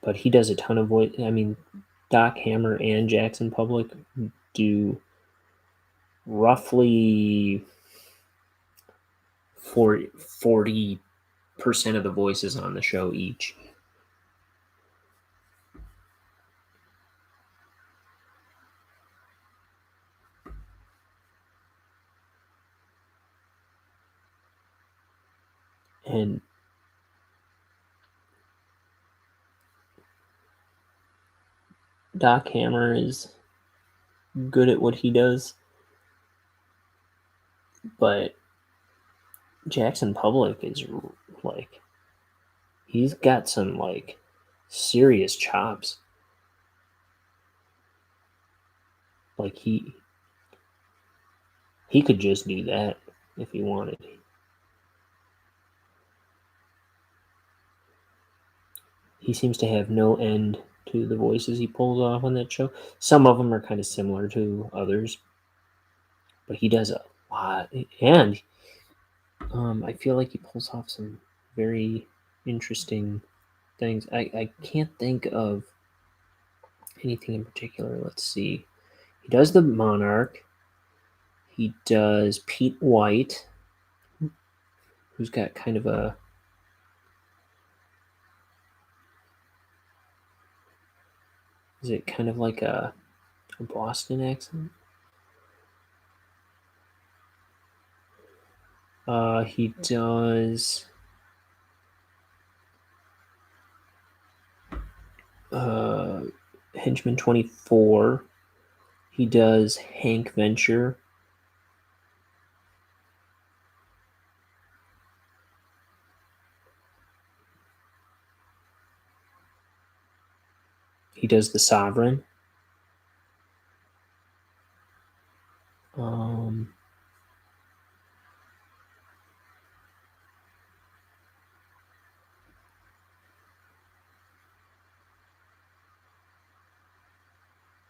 But he does a ton of voice. I mean, Doc Hammer and Jackson Public do roughly 40% of the voices on the show each. And Doc Hammer is good at what he does, but Jackson Public is like, he's got some like serious chops. Like he could just do that if he wanted. He seems to have no end to the voices he pulls off on that show. Some of them are kind of similar to others, but he does a lot, and I feel like he pulls off some very interesting things. I can't think of anything in particular. Let's see. He does the Monarch. He does Pete White, who's got kind of a, is it kind of like a Boston accent? He does Henchman 24. He does Hank Venture. He does The Sovereign.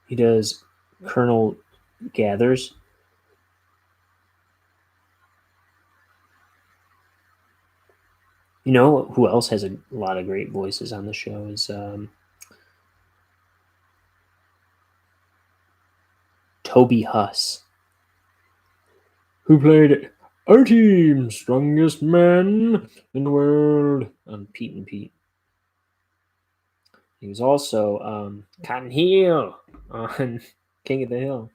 He does Colonel Gathers. You know who else has a lot of great voices on the show is Toby Huss, who played our team strongest man in the world on Pete and Pete. He was also Cotton Heel on King of the Hill.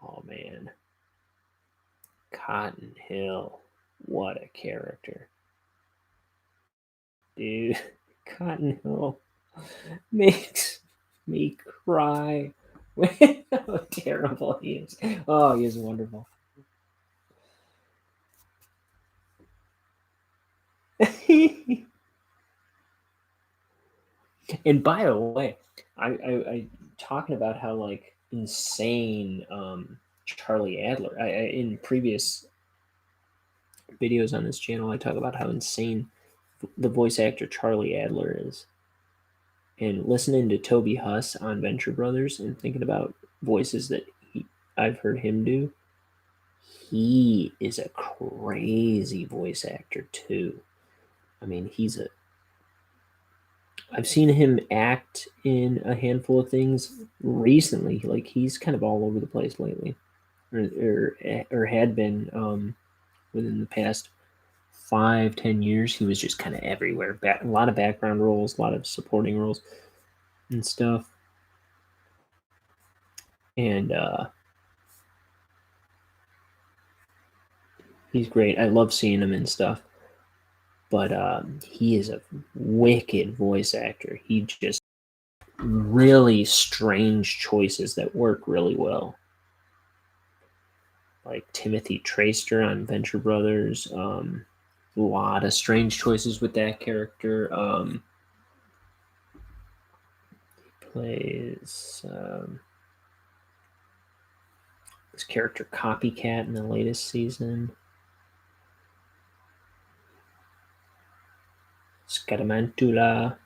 Oh man, Cotton Hill, what a character, dude! Cotton Hill makes me cry. How terrible he is! Oh, he is wonderful. And by the way, I talking about how like insane Charlie Adler. In previous videos on this channel, I talk about how insane the voice actor Charlie Adler is, and listening to Toby Huss on Venture Brothers and thinking about voices that I've heard him do. He is a crazy voice actor too. I mean, I've seen him act in a handful of things recently. Like he's kind of all over the place lately, or had been within the past 5-10 years. He was just kind of everywhere. A lot of background roles, a lot of supporting roles, and stuff. And he's great. I love seeing him and stuff. But he is a wicked voice actor. He just really strange choices that work really well. Like Timothy Traster on Venture Brothers. A lot of strange choices with that character. Plays this character Copycat in the latest season. Scaramantula.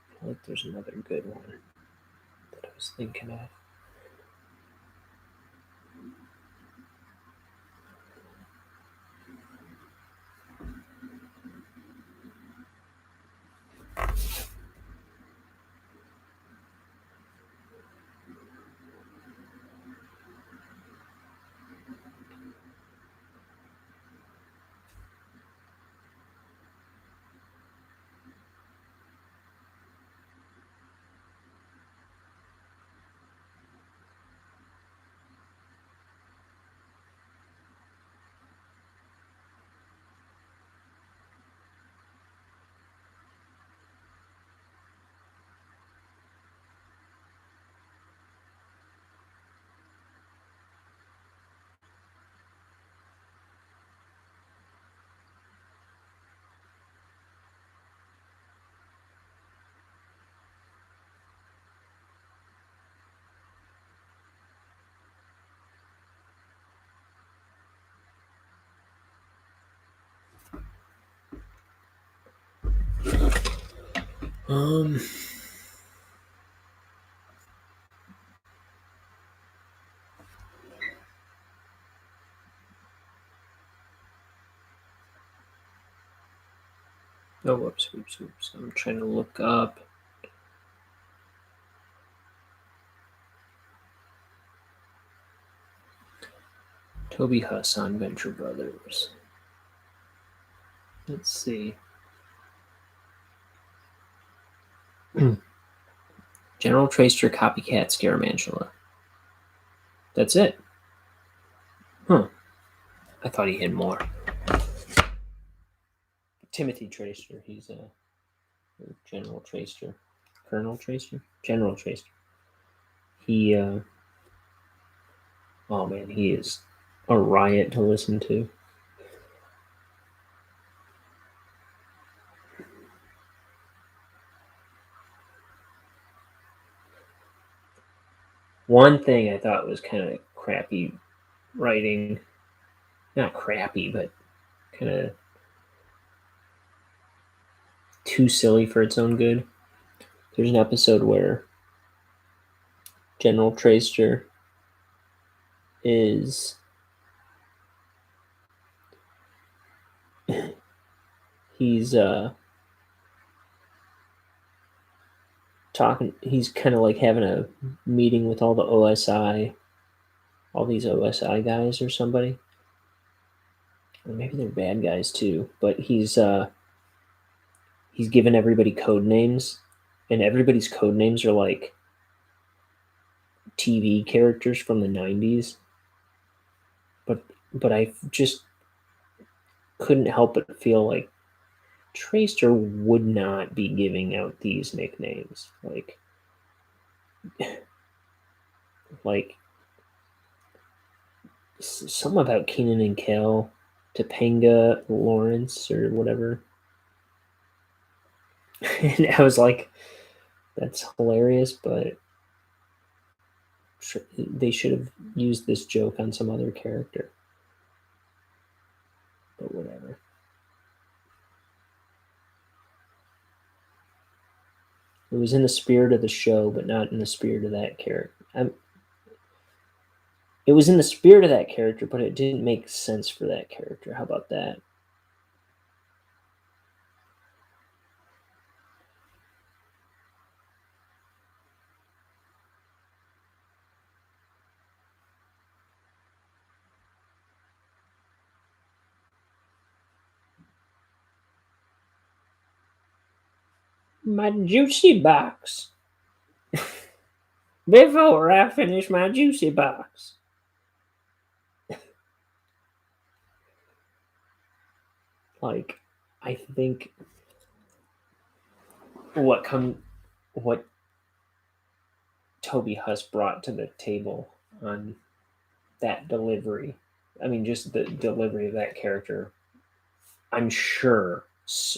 I feel like there's another good one that I was thinking of. Oh, whoops. I'm trying to look up. Toby Huss on Venture Brothers. Let's see. General Tracer, Copycat, Scaramantula. That's it. Huh. I thought he had more. Timothy Tracer. He's a General Tracer. Colonel Tracer? General Tracer. He, oh man, he is a riot to listen to. One thing I thought was kind of crappy writing. Not crappy, but kind of too silly for its own good. There's an episode where General Tracer is he's talking, he's kind of like having a meeting with all the OSI, all these OSI guys or somebody. Or maybe they're bad guys too, but he's given everybody code names, and everybody's code names are like TV characters from the 90s. But I just couldn't help but feel like Tracer would not be giving out these nicknames. Like something about Keenan and Kel, Topanga Lawrence or whatever. And I was like, that's hilarious, but they should have used this joke on some other character. But whatever. It was in the spirit of the show, but not in the spirit of that character. It was in the spirit of that character, but it didn't make sense for that character. How about that? My juicy box. Before I finish my juicy box. Like, I think what Toby Huss brought to the table on that delivery. I mean, just the delivery of that character. I'm sure,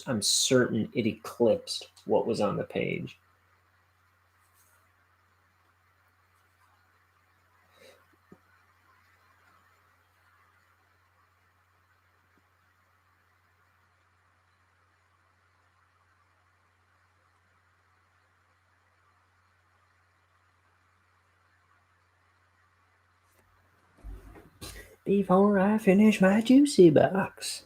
I'm certain it eclipsed what was on the page. Before I finish my juicy box.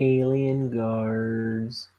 Alien guards.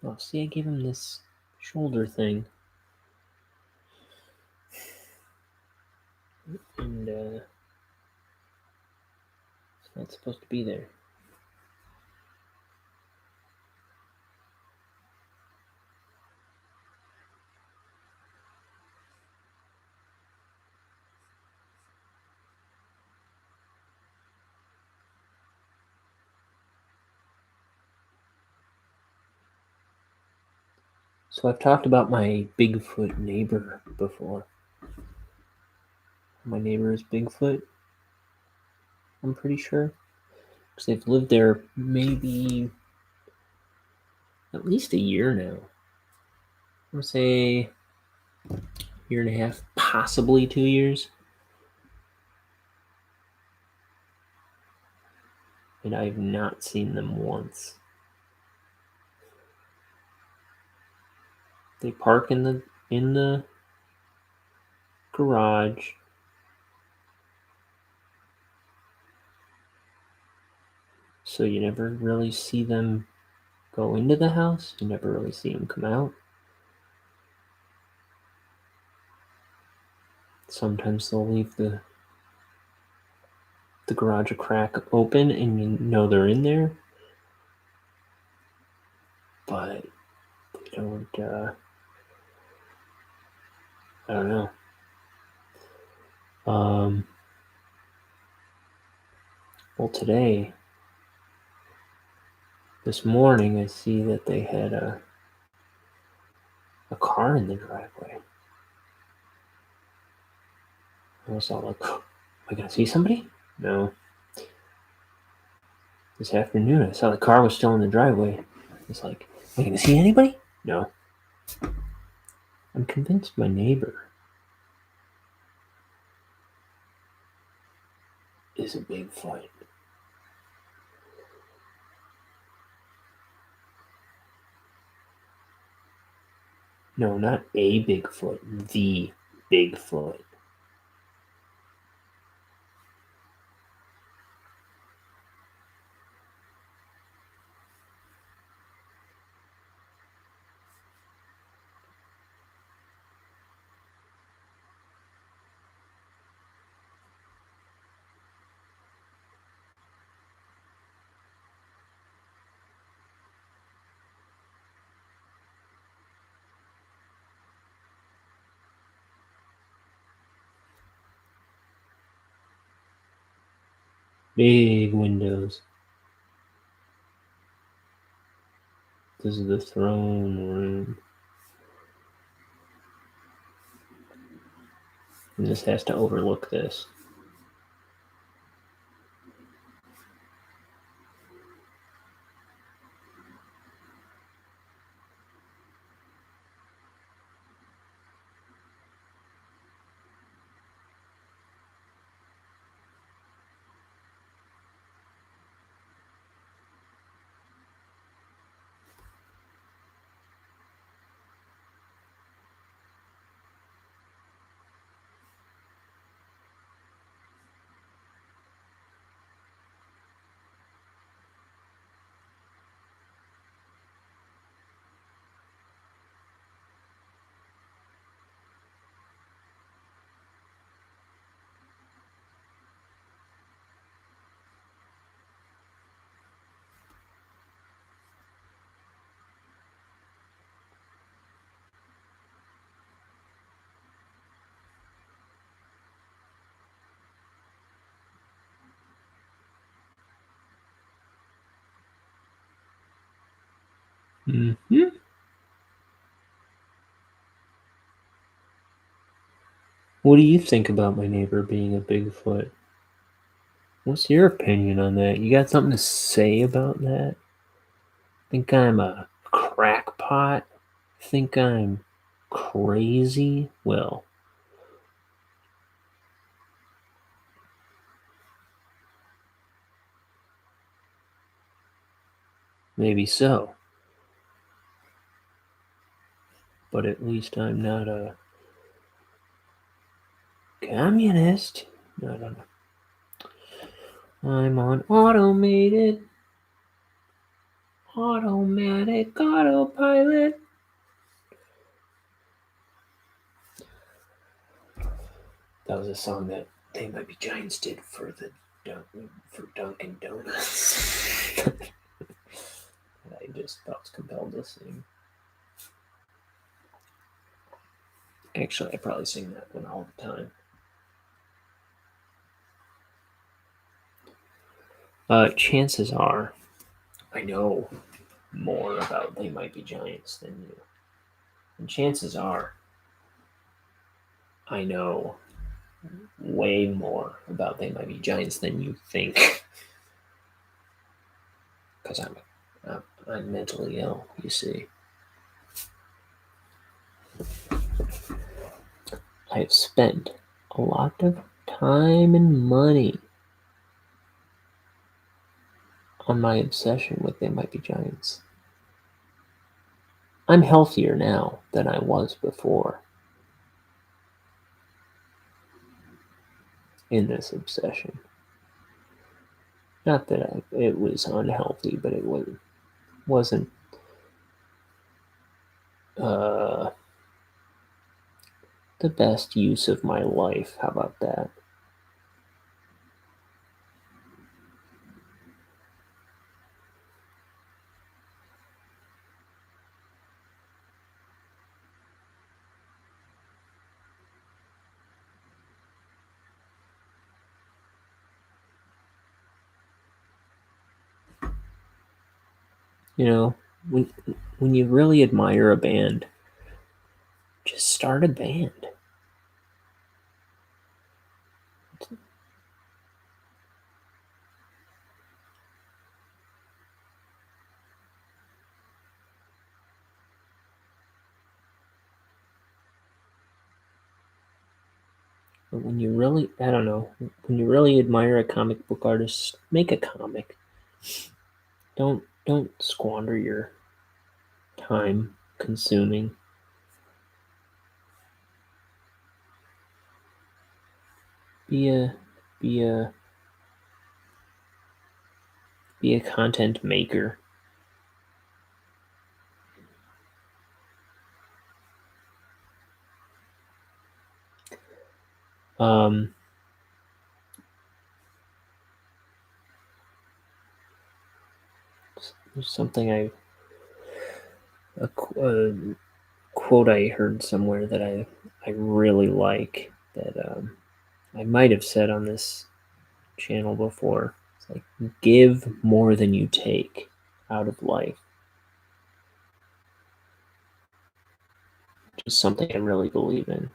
Oh, see, I gave him this shoulder thing. And it's not supposed to be there. So I've talked about my Bigfoot neighbor before. My neighbor is Bigfoot, I'm pretty sure. Because they've lived there maybe at least a year now. I'm going to say year and a half, possibly 2 years. And I've not seen them once. They park in the garage. So you never really see them go into the house. You never really see them come out. Sometimes they'll leave the garage a crack open and you know they're in there. But they don't, I don't know. Well, this morning, I see that they had a car in the driveway. I was all like, am I going to see somebody? No. This afternoon, I saw the car was still in the driveway. I was like, am I going to see anybody? No. I'm convinced my neighbor is a Bigfoot. No, not a Bigfoot. The Bigfoot. Big windows. This is the throne room. And this has to overlook this. Mm-hmm. What do you think about my neighbor being a Bigfoot? What's your opinion on that? You got something to say about that? Think I'm a crackpot? Think I'm crazy? Well, maybe so. But at least I'm not a communist. I don't know. I'm on automated, automatic, autopilot. That was a song that They Might Be Giants did for Dunkin' Donuts. I just felt compelled to sing. Actually, I probably sing that one all the time. Chances are, I know more about They Might Be Giants than you. And chances are, I know way more about They Might Be Giants than you think. Because I'm mentally ill, you see. I have spent a lot of time and money on my obsession with They Might Be Giants. I'm healthier now than I was before in this obsession. Not that it was unhealthy, but it wasn't the best use of my life. How about that? You know, when you really admire a band, just start a band. But when you really, I don't know, when you really admire a comic book artist, make a comic. Don't squander your time consuming. Be a be a be a content maker. Um, there's something a quote I heard somewhere that I really like that I might have said on this channel before. Like give more than you take out of life. Just something I really believe in.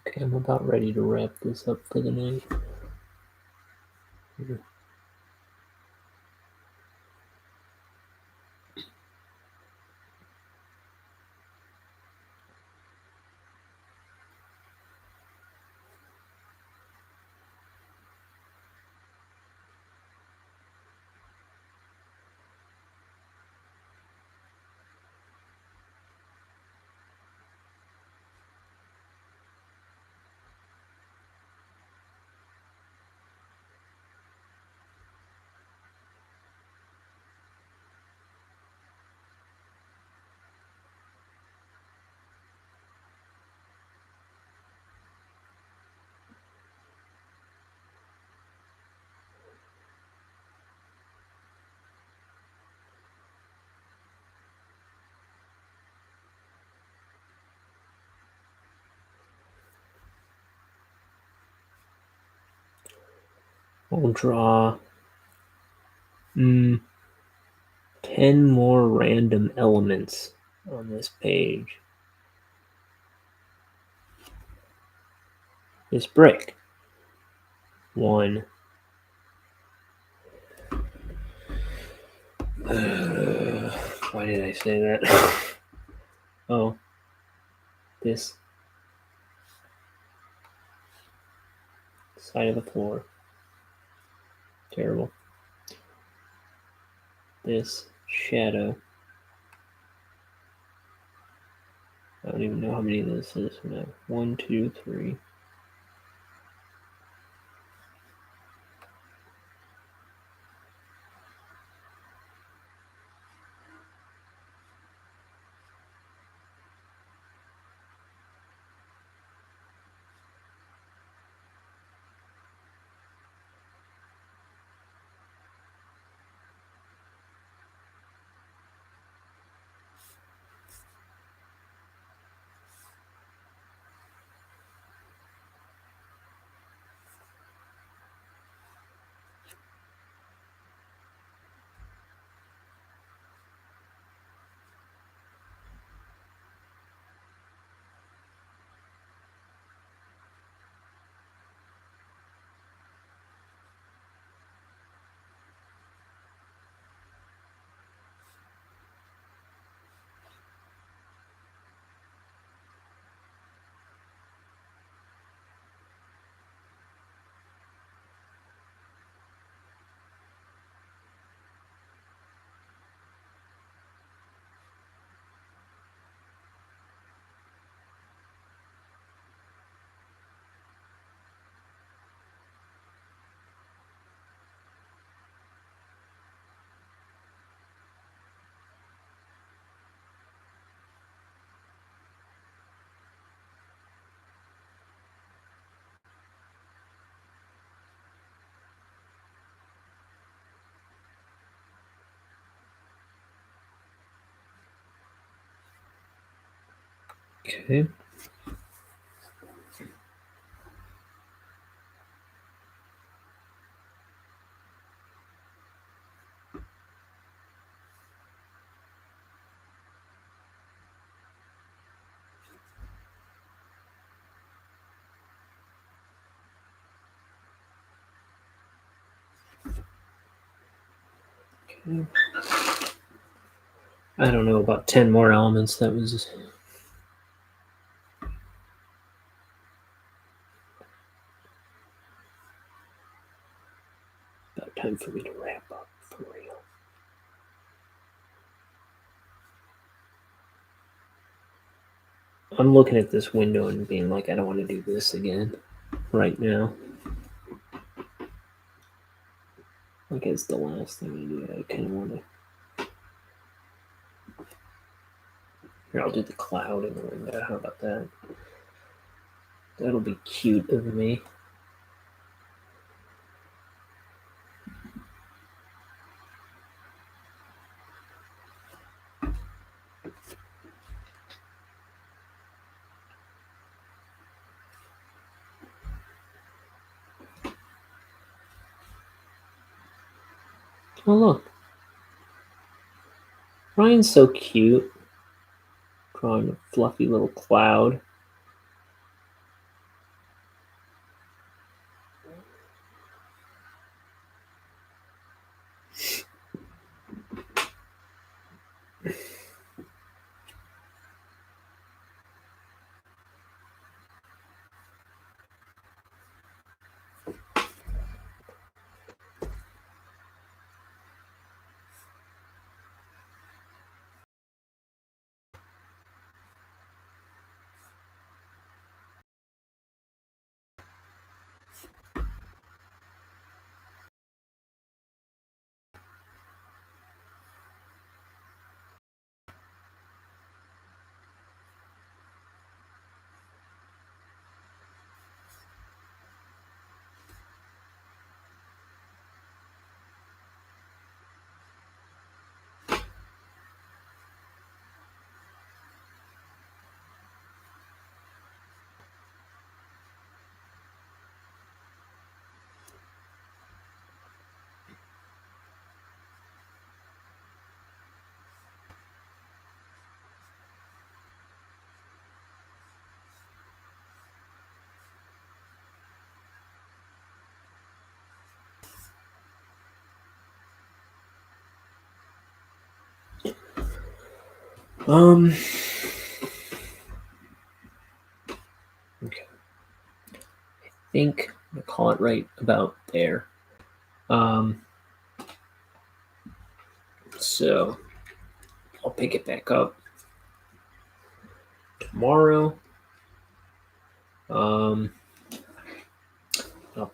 Okay, I'm about ready to wrap this up for the night. I'll draw 10 more random elements on this page. This brick. 1. Why did I say that? Oh, this side of the floor. Terrible. This shadow. I don't even know how many of this is now. 1, 2, 3. Okay. Okay. I don't know, about 10 more elements. That was about time for me to wrap up for real. I'm looking at this window and being like, I don't want to do this again right now. Like, it's the last thing I do. I kind of want to. Here, I'll do the cloud in the window. How about that? That'll be cute of me. Oh, look. Ryan's so cute. Drawing a fluffy little cloud. Okay. I think I'm gonna call it right about there. So I'll pick it back up tomorrow. I'll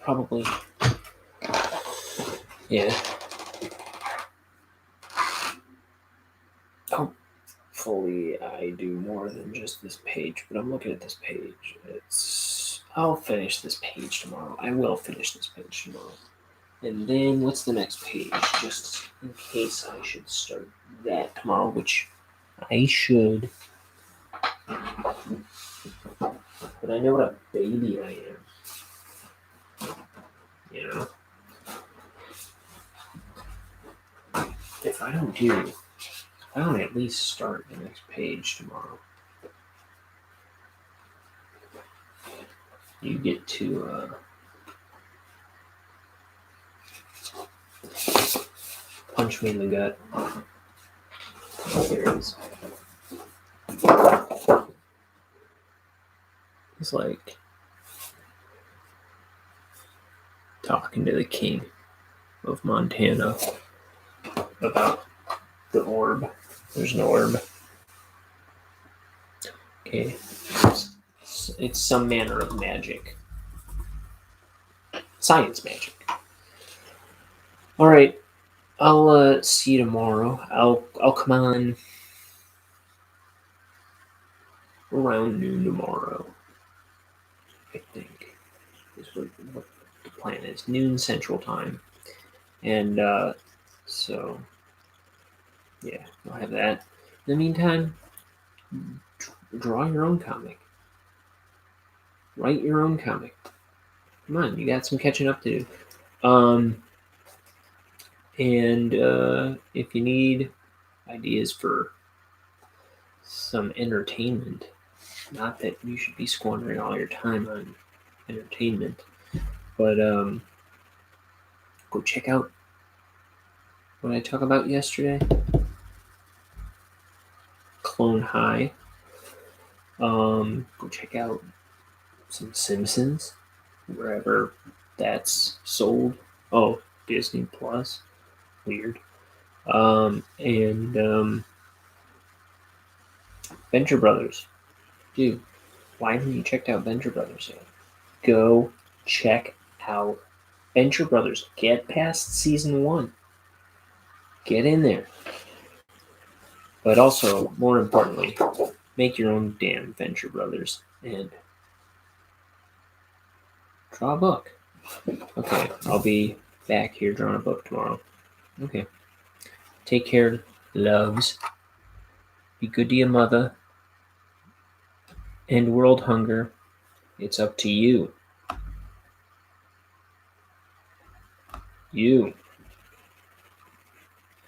probably, yeah. Hopefully I do more than just this page, but I'm looking at this page. I'll finish this page tomorrow. I will finish this page tomorrow. And then what's the next page? Just in case I should start that tomorrow, which I should. But I know what a baby I am. You know? If I don't at least start the next page tomorrow, you get to punch me in the gut. There it is. It's like talking to the king of Montana about the orb. There's no orb. Okay. It's some manner of magic. Science magic. All right. I'll see you tomorrow. I'll come on around noon tomorrow. I think is what the plan is. Noon Central Time. And so yeah, I'll have that. In the meantime, Draw your own comic. Write your own comic. Come on, you got some catching up to do. And if you need ideas for some entertainment, not that you should be squandering all your time on entertainment, but go check out what I talked about yesterday. Clone High. Go check out some Simpsons, wherever that's sold. Oh, Disney Plus. Weird. And Venture Brothers. Dude, why haven't you checked out Venture Brothers yet? Go check out Venture Brothers. Get past season 1. Get in there. But also, more importantly, make your own damn Venture Brothers and draw a book. Okay, I'll be back here drawing a book tomorrow. Okay. Take care, loves. Be good to your mother. End world hunger. It's up to you. You.